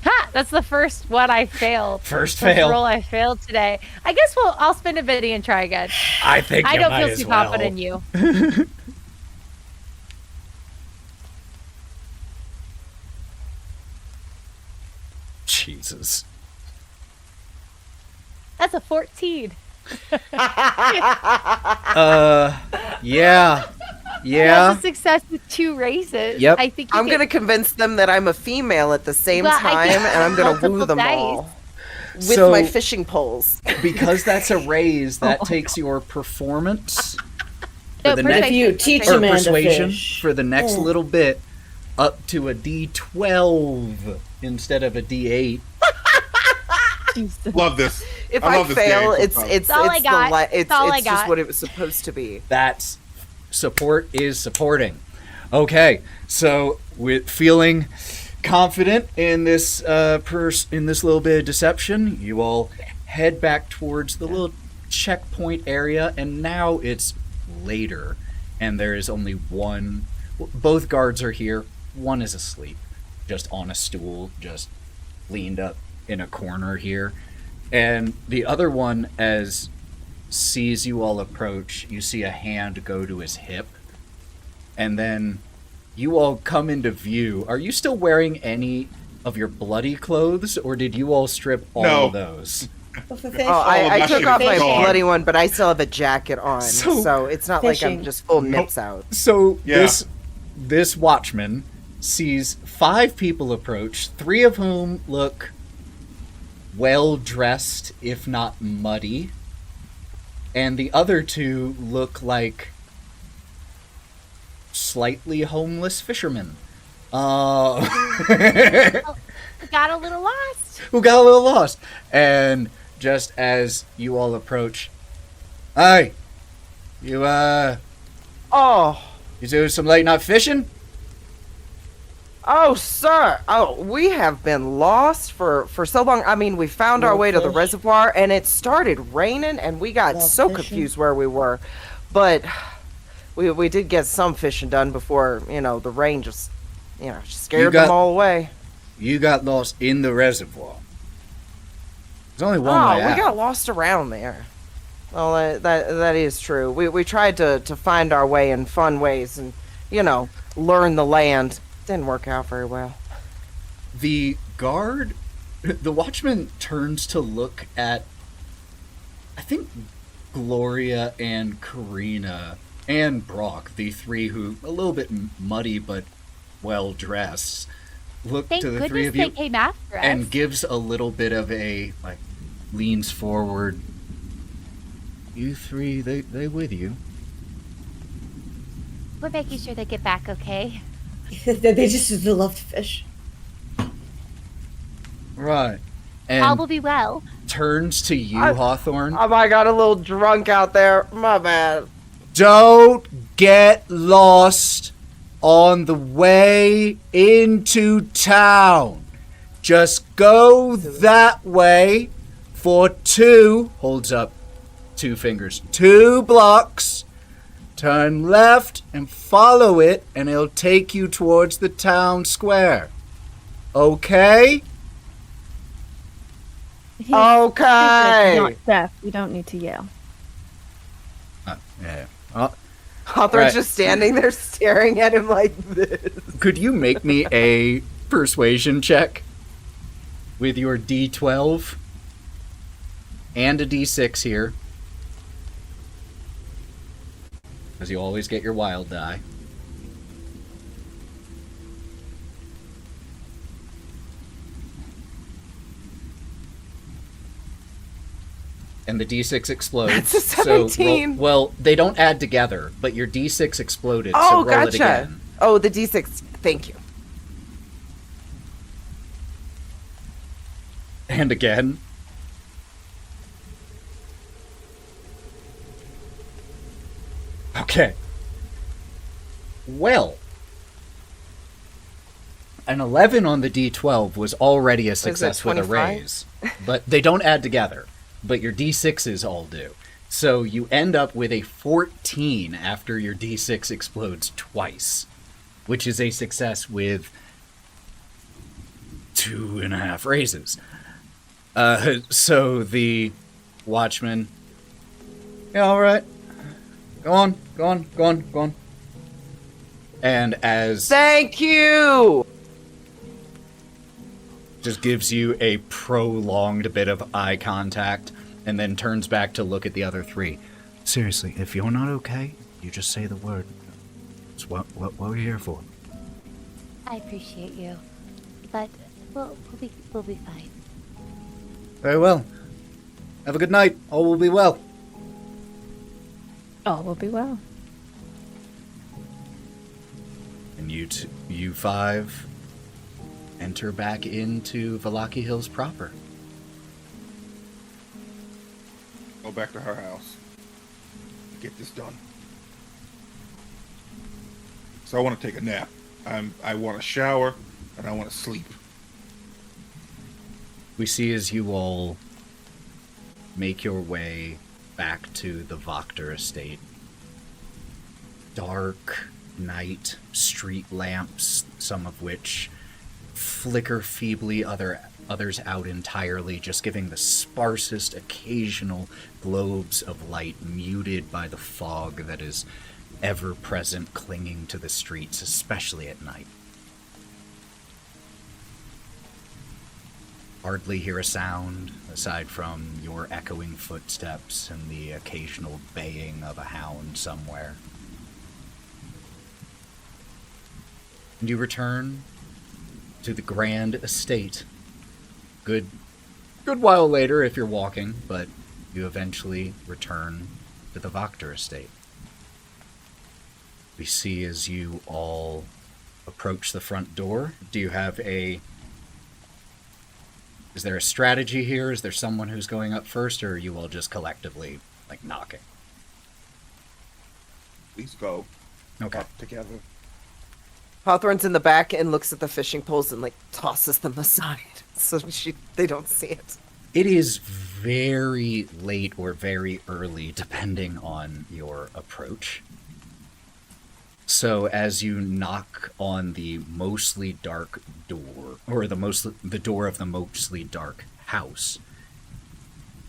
Ha! That's the first one I failed. First First fail. roll I failed today. I guess I'll spend a video and try again. I think I you don't might feel as too well. confident in you. raises. That's a 14. Yeah. That's a success with 2 raises. Yep. I think I'm gonna convince them that I'm a female at the same Well, I time, get and I'm gonna woo multiple them dice. all with So- my fishing poles. Because that's a raise, that takes your performance No, the persuasion, next- If you teach persuasion. a or man to persuasion fish. for the next Yeah. little bit up to a D12 instead of a D8. Love this. If I I, love this fail, game. it's That's all I got. it's That's all I it's just got. what it was supposed to be. That's support is supporting. Okay, so with feeling confident in this in this little bit of deception, you all head back towards the little checkpoint area, and now it's later, and there is only one. Both guards are here. One is asleep, just on a stool, just leaned up in a corner here, and the other one, as sees you all approach, you see a hand go to his hip, and then you all come into view. Are you still wearing any of your bloody clothes, or did you all strip all No. of those? Oh, of I my took shit off is my gone. bloody one, but I still have a jacket on, So- so it's not like Fishing. I'm just full nips out. So Yeah. this watchman sees 5 people approach, 3 of whom look well dressed, if not muddy, and the other 2 look like slightly homeless fishermen. Got a little lost. Who got a little lost. And just as you all approach, hey, you Oh, do some late night fishing? oh, sir. Oh, we have been lost for so long. I mean, we found our Love way to the fish. reservoir, and it started raining, and we got Love so fishing. confused where we were. But we did get some fishing done before, the rain just scared got- them all away. You got lost in the reservoir. There's only one way Oh, we out. got lost around there. Well, that is true. We tried to find our way in fun ways and, learn the land. Didn't work out very well. The guard, the watchman turns to look at, I think, Gloria and Karina and Brock, the 3 who, a little bit muddy but well dressed, look Thank to the 3 goodness of they you came after us. and gives a little bit of a, like, leans forward. You 3, they with you. We're making sure they get back okay. They just love to fish. Right. And All will be well. turns to you, I- Hawthorne. I got a little drunk out there. My bad. Don't get lost on the way into town. Just go that way for 2, holds up 2 fingers, 2 blocks. Turn left and follow it, and it'll take you towards the town square. Okay? He's Okay. not deaf. You don't need to yell. Yeah. Hawthorne's Right. just standing there staring at him like this. Could you make me a persuasion check with your D12 and a D6 here? Because you always get your wild die. And the D6 explodes. That's a So, 17. well, they don't add together, but your D6 exploded, so Oh, roll it gotcha. again. Oh, the D6. Thank you. And again. Okay. Well, an 11 on the D12 was already a success with a 25? raise, but they don't add together. But your D6s all do. So you end up with a 14 after your D6 explodes twice, which is a success with 2.5 raises. So the watchman, yeah, all right, go on. And as Thank you. just gives you a prolonged bit of eye contact and then turns back to look at the other three. Seriously, if you're not okay, you just say the word. It's what we're here for. I appreciate you, but we'll be fine. Very well. Have a good night. All will be well. All will be well. And you five enter back into Valaki Hills proper. Go back to her house. Get this done. So I want to take a nap. I want to shower, and I want to sleep. We see as you all make your way back to the Wachter estate. Dark night, street lamps, some of which flicker feebly, others out entirely, just giving the sparsest occasional globes of light, muted by the fog that is ever present, clinging to the streets, especially at night. Hardly hear a sound, aside from your echoing footsteps and the occasional baying of a hound somewhere. And you return to the grand estate. Good while later if you're walking, but you eventually return to the Wachter estate. We see as you all approach the front door. Do you have is there a strategy here? Is there someone who's going up first, or are you all just collectively, knocking? Please go. Okay. Up together. Hawthorne's in the back and looks at the fishing poles and tosses them aside so they don't see it. It is very late or very early, depending on your approach. So as you knock on the mostly dark door, or the door of the mostly dark house,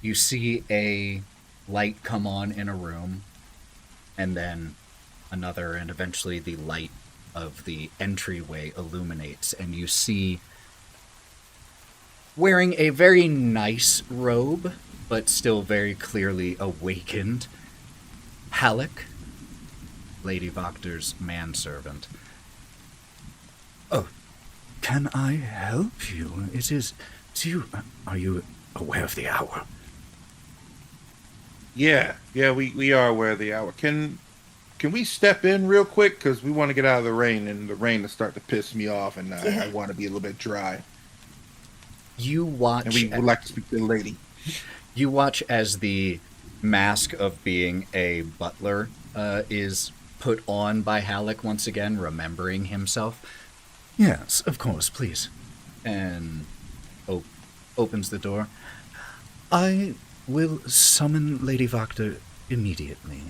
you see a light come on in a room, and then another, and eventually the light of the entryway illuminates, and you see, wearing a very nice robe, but still very clearly awakened, Halleck, Lady Wachter's manservant. Oh, can I help you? Are you aware of the hour? Yeah, we are aware of the hour. Can we step in real quick? Because we want to get out of the rain, and the rain is starting to piss me off, and I want to be a little bit dry. You watch... And we would like to speak to the lady. You watch as the mask of being a butler is put on by Halleck once again, remembering himself. Yes, of course, please. And opens the door. I will summon Lady Wachter immediately.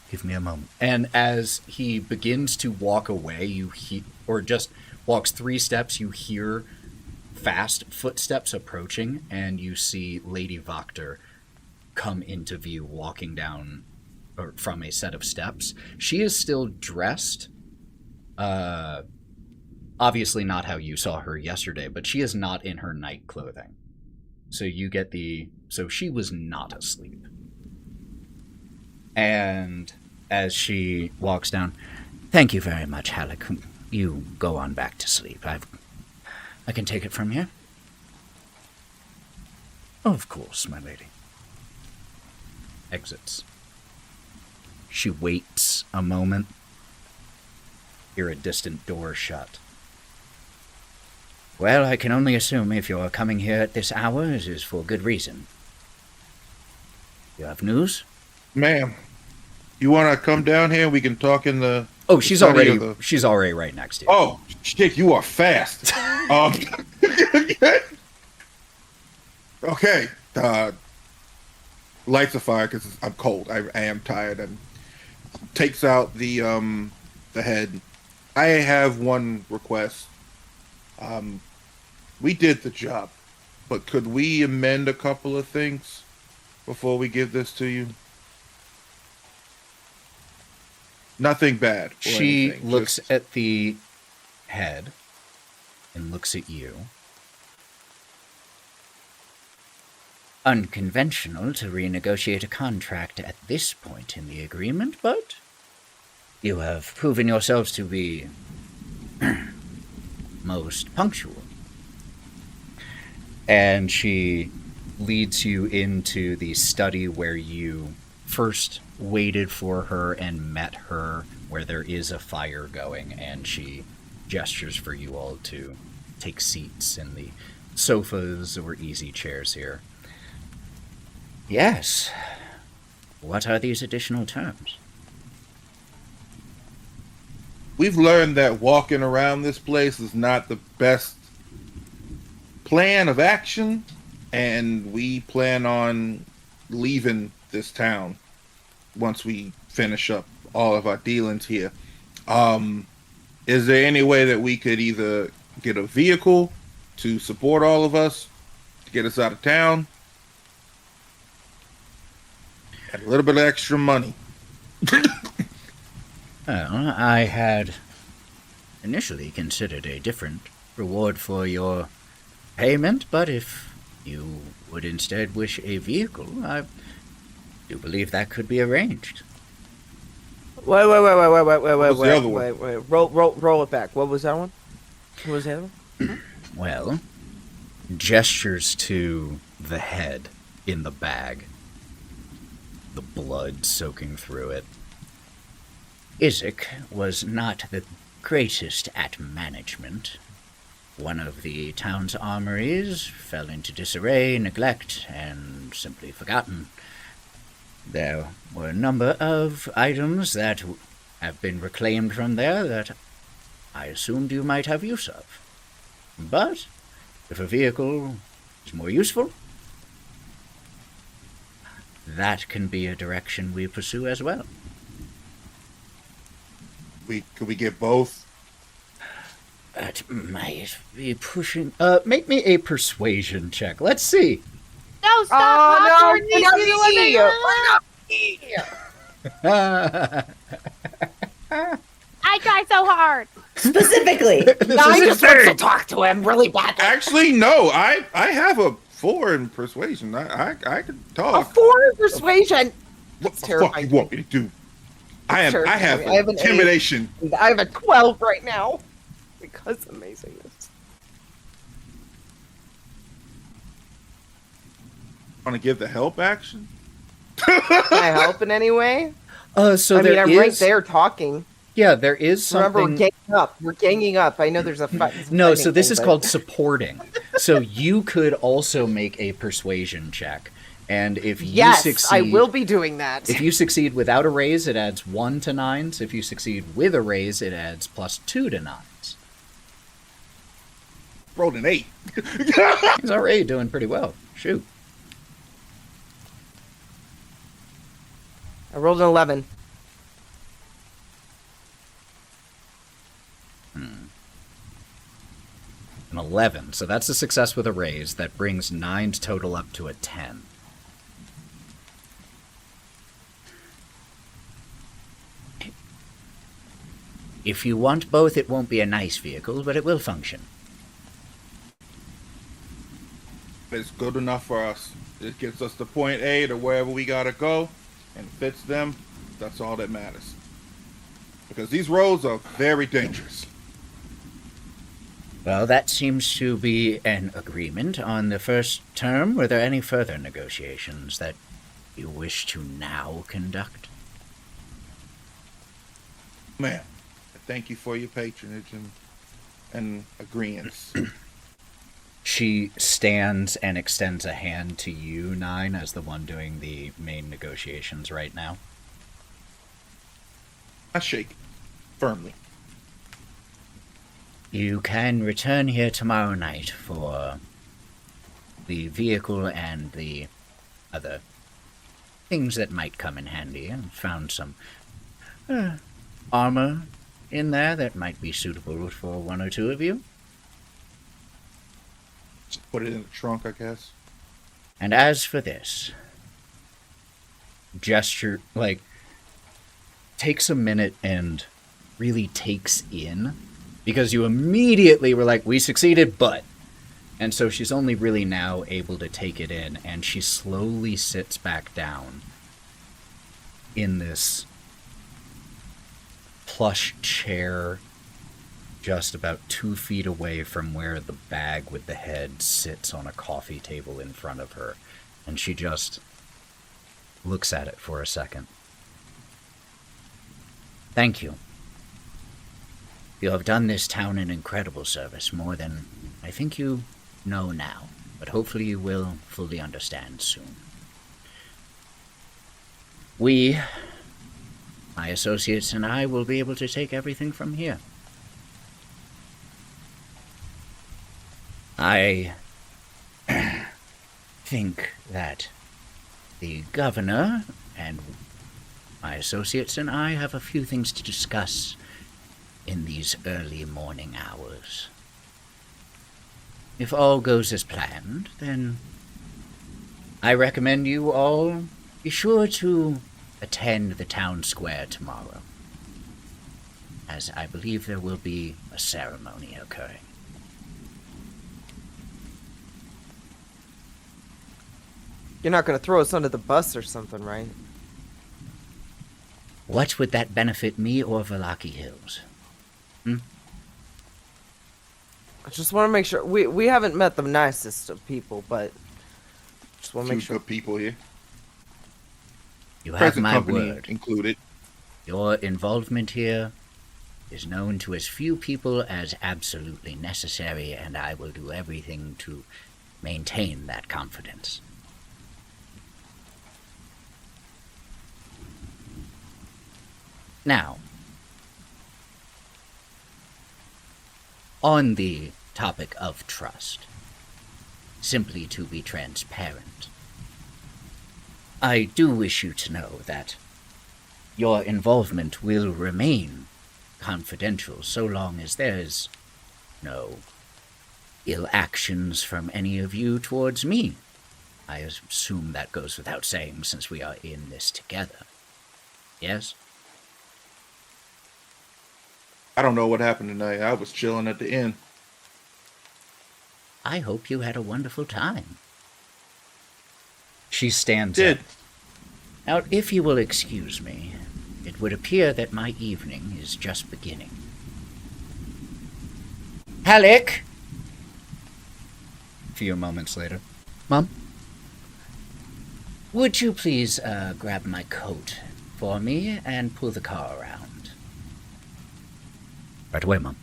Give me a moment. And as he begins to walk away, or just walks 3 steps, you hear fast footsteps approaching, and you see Lady Wachter come into view, walking down or from a set of steps. She is still dressed, obviously not how you saw her yesterday, but she is not in her night clothing. So you get so she was not asleep. And as she walks down, thank you very much, Halleck. You go on back to sleep. I can take it from here. Of course, my lady. Exits. She waits a moment. Hear a distant door shut. Well, I can only assume if you're coming here at this hour, it is for good reason. You have news? Ma'am, you want to come down here? We can talk in the... Oh, she's already right next to you. Oh, shit, you are fast. Okay. Lights a fire because I'm cold. I am tired, and takes out the head. I have one request. We did the job, but could we amend a couple of things before we give this to you? Nothing bad. She looks at the head and looks at you. Unconventional to renegotiate a contract at this point in the agreement, but you have proven yourselves to be most punctual. And she leads you into the study where you first waited for her and met her, where there is a fire going, and she gestures for you all to take seats in the sofas or easy chairs here. Yes. What are these additional terms? We've learned that walking around this place is not the best plan of action, and we plan on leaving this town once we finish up all of our dealings here. Is there any way that we could either get a vehicle to support all of us, to get us out of town, and a little bit of extra money? Well, I had initially considered a different reward for your payment, but if you would instead wish a vehicle, I do believe that could be arranged. Wait. was the other one? Wait. Roll it back. What was that one? What was the other one? Well, gestures to the head in the bag, the blood soaking through it. Isaac was not the greatest at management. One of the town's armories fell into disarray, neglect, and simply forgotten. There were a number of items that have been reclaimed from there that I assumed you might have use of. But if a vehicle is more useful, that can be a direction we pursue as well. Could we get both? That might be pushing... make me a persuasion check. Let's see. No, stop! Oh, Hawthorne needs to be the one I try so hard. Specifically. I just want to talk to him really bad. Actually, no. I have a 4 in persuasion. I can A talk. 4 in persuasion. What the fuck terrifying. you want me to do? I have an intimidation. 8. I have a 12 right now. Because amazingness. Want to give the help action? Can I help in any way? So I mean, there I'm is... right there talking. Yeah, there is something... Remember, we're ganging up. We're ganging up. I know there's a fight. No, so this is called supporting. So you could also make a persuasion check. And if you Yes, succeed... I will be doing that. If you succeed without a raise, it adds 1 to 9s. If you succeed with a raise, it adds +2 to 9s. Rolled an 8. He's already doing pretty well. Shoot. I rolled an 11. An 11. So that's a success with a raise. That brings 9's total up to a 10. If you want both, it won't be a nice vehicle, but it will function. It's good enough for us. It gets us to point A to wherever we gotta go, and fits them. That's all that matters. Because these roads are very dangerous. Well, that seems to be an agreement on the first term. Were there any further negotiations that you wish to now conduct? Man, thank you for your patronage and agreeance. She stands and extends a hand to you, Nine, as the one doing the main negotiations right now. I shake firmly. You can return here tomorrow night for the vehicle and the other things that might come in handy. I found some armor in there that might be suitable for 1 or 2 of you. Just put it in the trunk, I guess. And as for this, gesture, takes a minute and really takes in Because you immediately were like, we succeeded, but... And so she's only really now able to take it in, and she slowly sits back down in this plush chair just about 2 feet away from where the bag with the head sits on a coffee table in front of her. And she just looks at it for a second. Thank you. You have done this town an incredible service, more than I think you know now, but hopefully you will fully understand soon. We, my associates and I, will be able to take everything from here. I think that the governor and my associates and I have a few things to discuss in these early morning hours. If all goes as planned, then I recommend you all be sure to attend the town square tomorrow, as I believe there will be a ceremony occurring. You're not going to throw us under the bus or something, right? What would that benefit me or Valaki Hills? I just want to make sure. We haven't met the nicest of people, but just want to make Two sure. good people here. You have Present my company word. included. Your involvement here is known to as few people as absolutely necessary, and I will do everything to maintain that confidence. Now, on the topic of trust, simply to be transparent, I do wish you to know that your involvement will remain confidential so long as there's no ill actions from any of you towards me. I assume that goes without saying since we are in this together. Yes? I don't know what happened tonight. I was chilling at the inn. I hope you had a wonderful time. She stands Did. up. Now, if you will excuse me, it would appear that my evening is just beginning. Halleck! A few moments later. Mom? Would you please grab my coat for me and pull the car around? Right away, Mom.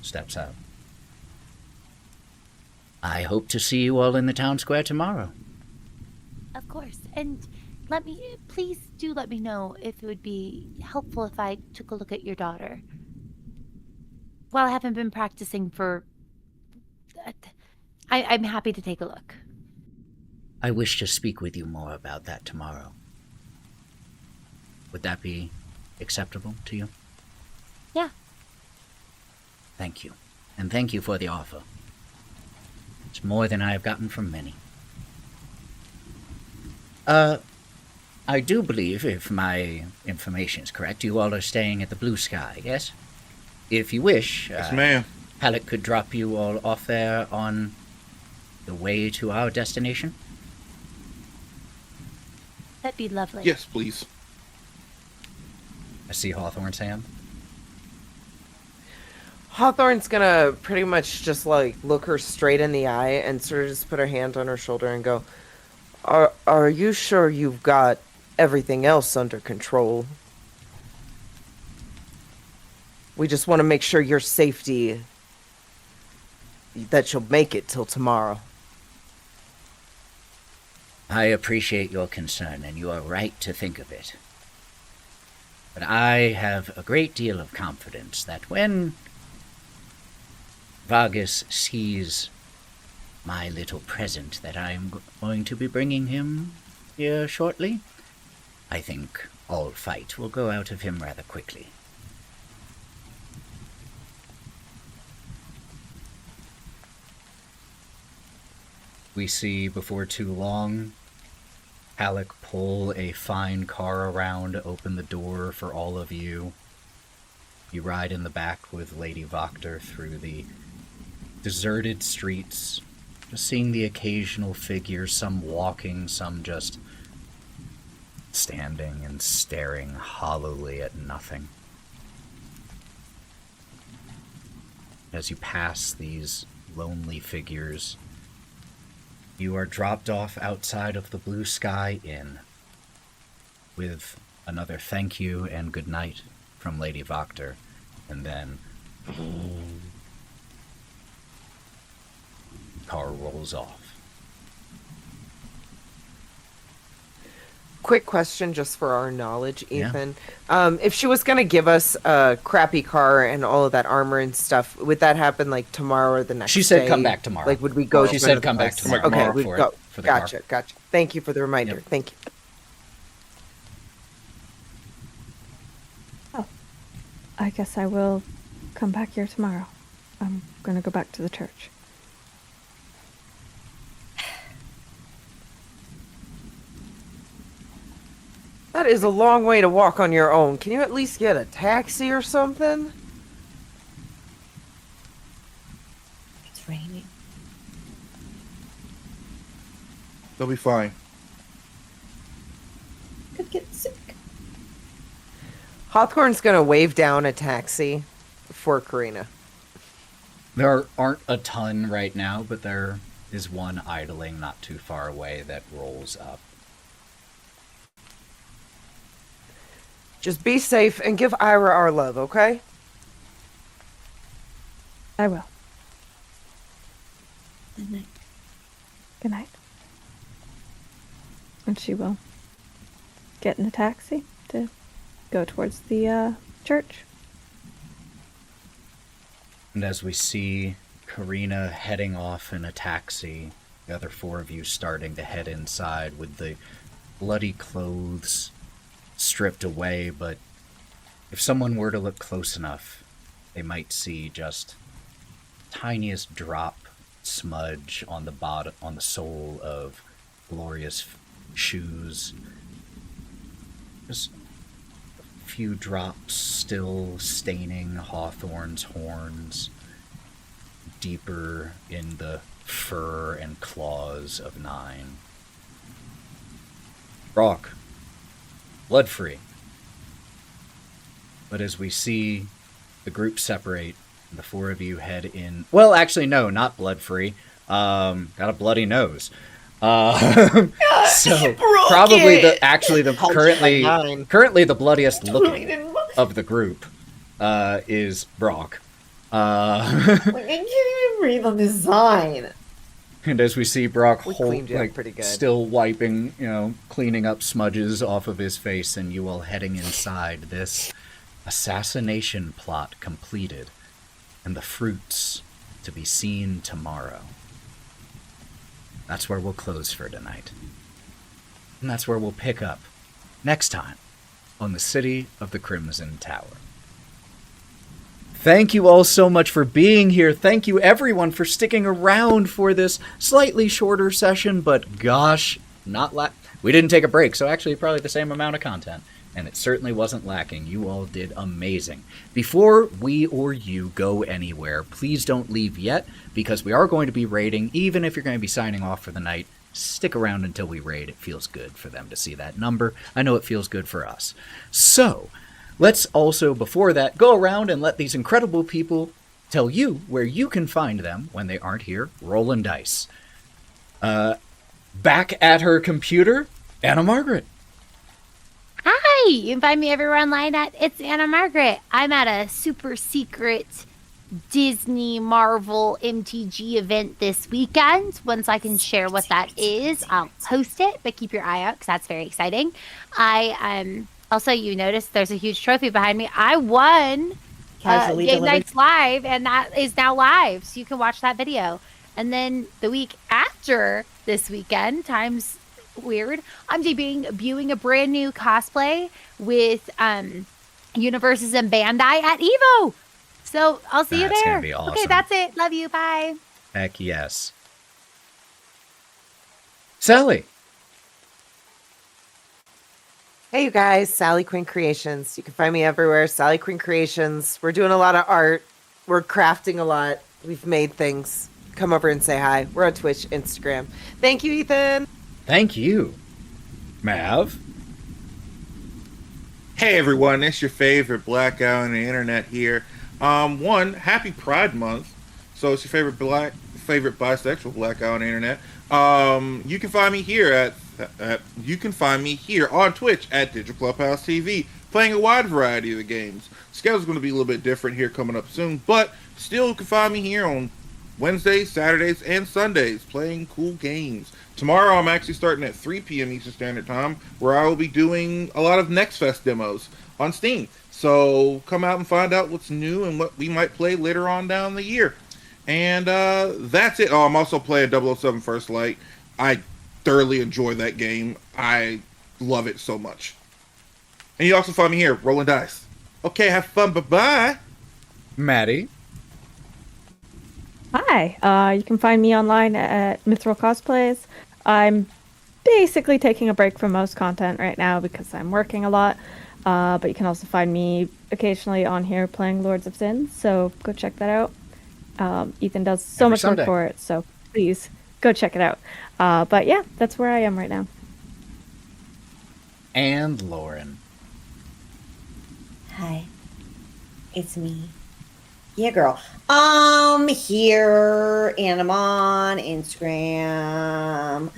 Steps out. I hope to see you all in the town square tomorrow. Of course. And please do let me know if it would be helpful if I took a look at your daughter. Well, I haven't been practicing for... I'm happy to take a look. I wish to speak with you more about that tomorrow. Would that be acceptable to you? Yeah. Thank you. And thank you for the offer. It's more than I have gotten from many. I do believe, if my information is correct, you all are staying at the Blue Sky, yes? If you wish, Yes, ma'am. Halleck could drop you all off there on the way to our destination. That'd be lovely. Yes, please. I see Hawthorne's hand. Hawthorne's gonna pretty much just like look her straight in the eye and sort of just put her hand on her shoulder and go, Are you sure you've got everything else under control? We just want to make sure your safety, that you'll make it till tomorrow. I appreciate your concern, and you are right to think of it. But I have a great deal of confidence that when Vargas sees my little present that I am going to be bringing him here shortly, I think all fight will go out of him rather quickly. We see before too long Halleck pull a fine car around, open the door for all of you. You ride in the back with Lady Voctor through the deserted streets, just seeing the occasional figures, some walking, some just standing and staring hollowly at nothing. As you pass these lonely figures, you are dropped off outside of the Blue Sky Inn with another thank you and good night from Lady Voctor, and then car rolls off. Quick question just for our knowledge, Yeah. Ethan. If she was going to give us a crappy car and all of that armor and stuff, would that happen like tomorrow or the next day? She said come back tomorrow. Like, would we go She to said another come back place? tomorrow Okay, for we'd it, go. for the car. Gotcha. Thank you for the reminder. Yep. Thank you. I guess I will come back here tomorrow. I'm gonna go back to the church. That is a long way to walk on your own. Can you at least get a taxi or something? It's raining. They'll be fine. Could get sick. Hawthorne's gonna wave down a taxi for Karina. There aren't a ton right now, but there is one idling not too far away that rolls up. Just be safe and give Ira our love, okay? I will. Good night. Good night. And she will get in a taxi to go towards the church. And as we see Karina heading off in a taxi, the other four of you starting to head inside with the bloody clothes stripped away, but if someone were to look close enough, they might see just tiniest drop smudge on the bottom, on the sole of Gloria's shoes. Just a few drops still staining Hawthorne's horns, deeper in the fur and claws of Nine. Brock, blood-free. But as we see the group separate, the four of you head in... Well, actually, no, not blood-free. Got a bloody nose. So probably currently the bloodiest looking of the group is Brock. I can't even breathe on this sign. And as we see Brock We cleaned you up pretty good. still wiping, cleaning up smudges off of his face, and you all heading inside, this assassination plot completed, and the fruits to be seen tomorrow. That's where we'll close for tonight. And that's where we'll pick up next time on the City of the Crimson Tower. Thank you all so much for being here. Thank you everyone for sticking around for this slightly shorter session, but gosh, we didn't take a break, so actually probably the same amount of content, and it certainly wasn't lacking. You all did amazing. Before we or you go anywhere, please don't leave yet, because we are going to be raiding. Even if you're going to be signing off for the night, stick around until we raid. It feels good for them to see that number. I know it feels good for us. So, let's also, before that, go around and let these incredible people tell you where you can find them when they aren't here rolling dice. Back at her computer, Anna Margaret. Hi! You can find me everywhere online at It's Anna Margaret. I'm at a super secret Disney Marvel MTG event this weekend. Once I can share what that is, I'll post it, but keep your eye out because that's very exciting. Also, you notice there's a huge trophy behind me. I won Casually Game delivered. Nights Live, and that is now live, so you can watch that video. And then the week after this weekend, time's weird, I'm debuting a brand new cosplay with Universes and Bandai at EVO. So I'll see you That's there. gonna be awesome. Okay, that's it. Love you. Bye. Heck yes. Sally. Hey, you guys, Sally Quinn Creations. You can find me everywhere. Sally Quinn Creations. We're doing a lot of art. We're crafting a lot. We've made things. Come over and say hi. We're on Twitch, Instagram. Thank you, Ethan. Thank you. Mav? Hey everyone, it's your favorite black guy on the internet here. Happy Pride Month. So it's your favorite bisexual black guy on the internet. You can find me here on Twitch at Digital Clubhouse TV, playing a wide variety of the games. Schedule's going to be a little bit different here coming up soon, but still you can find me here on Wednesdays, Saturdays, and Sundays playing cool games. Tomorrow I'm actually starting at 3 p.m. Eastern Standard Time, where I will be doing a lot of Next Fest demos on Steam. So come out and find out what's new and what we might play later on down the year. And that's it. Oh, I'm also playing 007 First Light. I thoroughly enjoy that game. I love it so much. And you also find me here, rolling dice. Okay, have fun. Bye-bye. Maddie? Hi, you can find me online at Mithril Cosplays. I'm basically taking a break from most content right now because I'm working a lot, but you can also find me occasionally on here playing Lords of Sin, so go check that out. Ethan does so Every much Sunday. work for it, so please go check it out. But yeah, that's where I am right now. And Lauren. Hi, it's me. Yeah, girl. Here, and I'm on Instagram.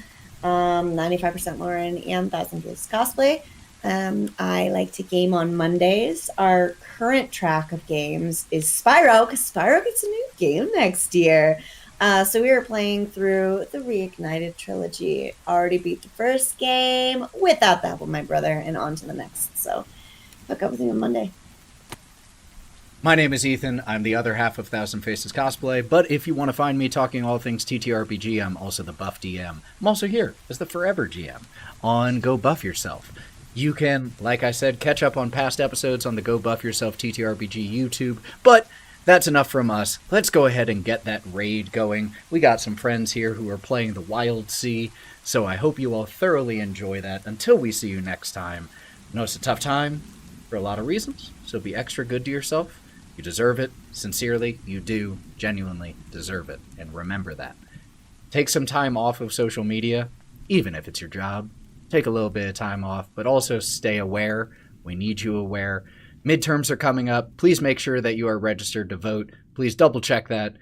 95% Lauren and 1000 Views Cosplay. I like to game on Mondays. Our current track of games is Spyro, because Spyro gets a new game next year. So we were playing through the Reignited trilogy. Already beat the first game without that with my brother, and on to the next. So hook up with me on Monday. My name is Ethan. I'm the other half of Thousand Faces Cosplay, but if you want to find me talking all things TTRPG, I'm also the Buff DM. I'm also here as the Forever GM on Go Buff Yourself. You can, like I said, catch up on past episodes on the Go Buff Yourself TTRPG YouTube, but that's enough from us. Let's go ahead and get that raid going. We got some friends here who are playing the Wild Sea, so I hope you all thoroughly enjoy that. Until we see you next time. I know it's a tough time for a lot of reasons, so be extra good to yourself. You deserve it. Sincerely, you do genuinely deserve it. And remember that. Take some time off of social media, even if it's your job. Take a little bit of time off, but also stay aware. We need you aware. Midterms are coming up. Please make sure that you are registered to vote. Please double check that.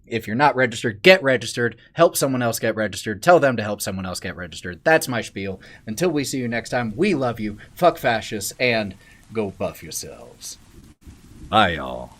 If you're not registered, get registered. Help someone else get registered. Tell them to help someone else get registered. That's my spiel. Until we see you next time, we love you. Fuck fascists and go buff yourselves. Bye, y'all.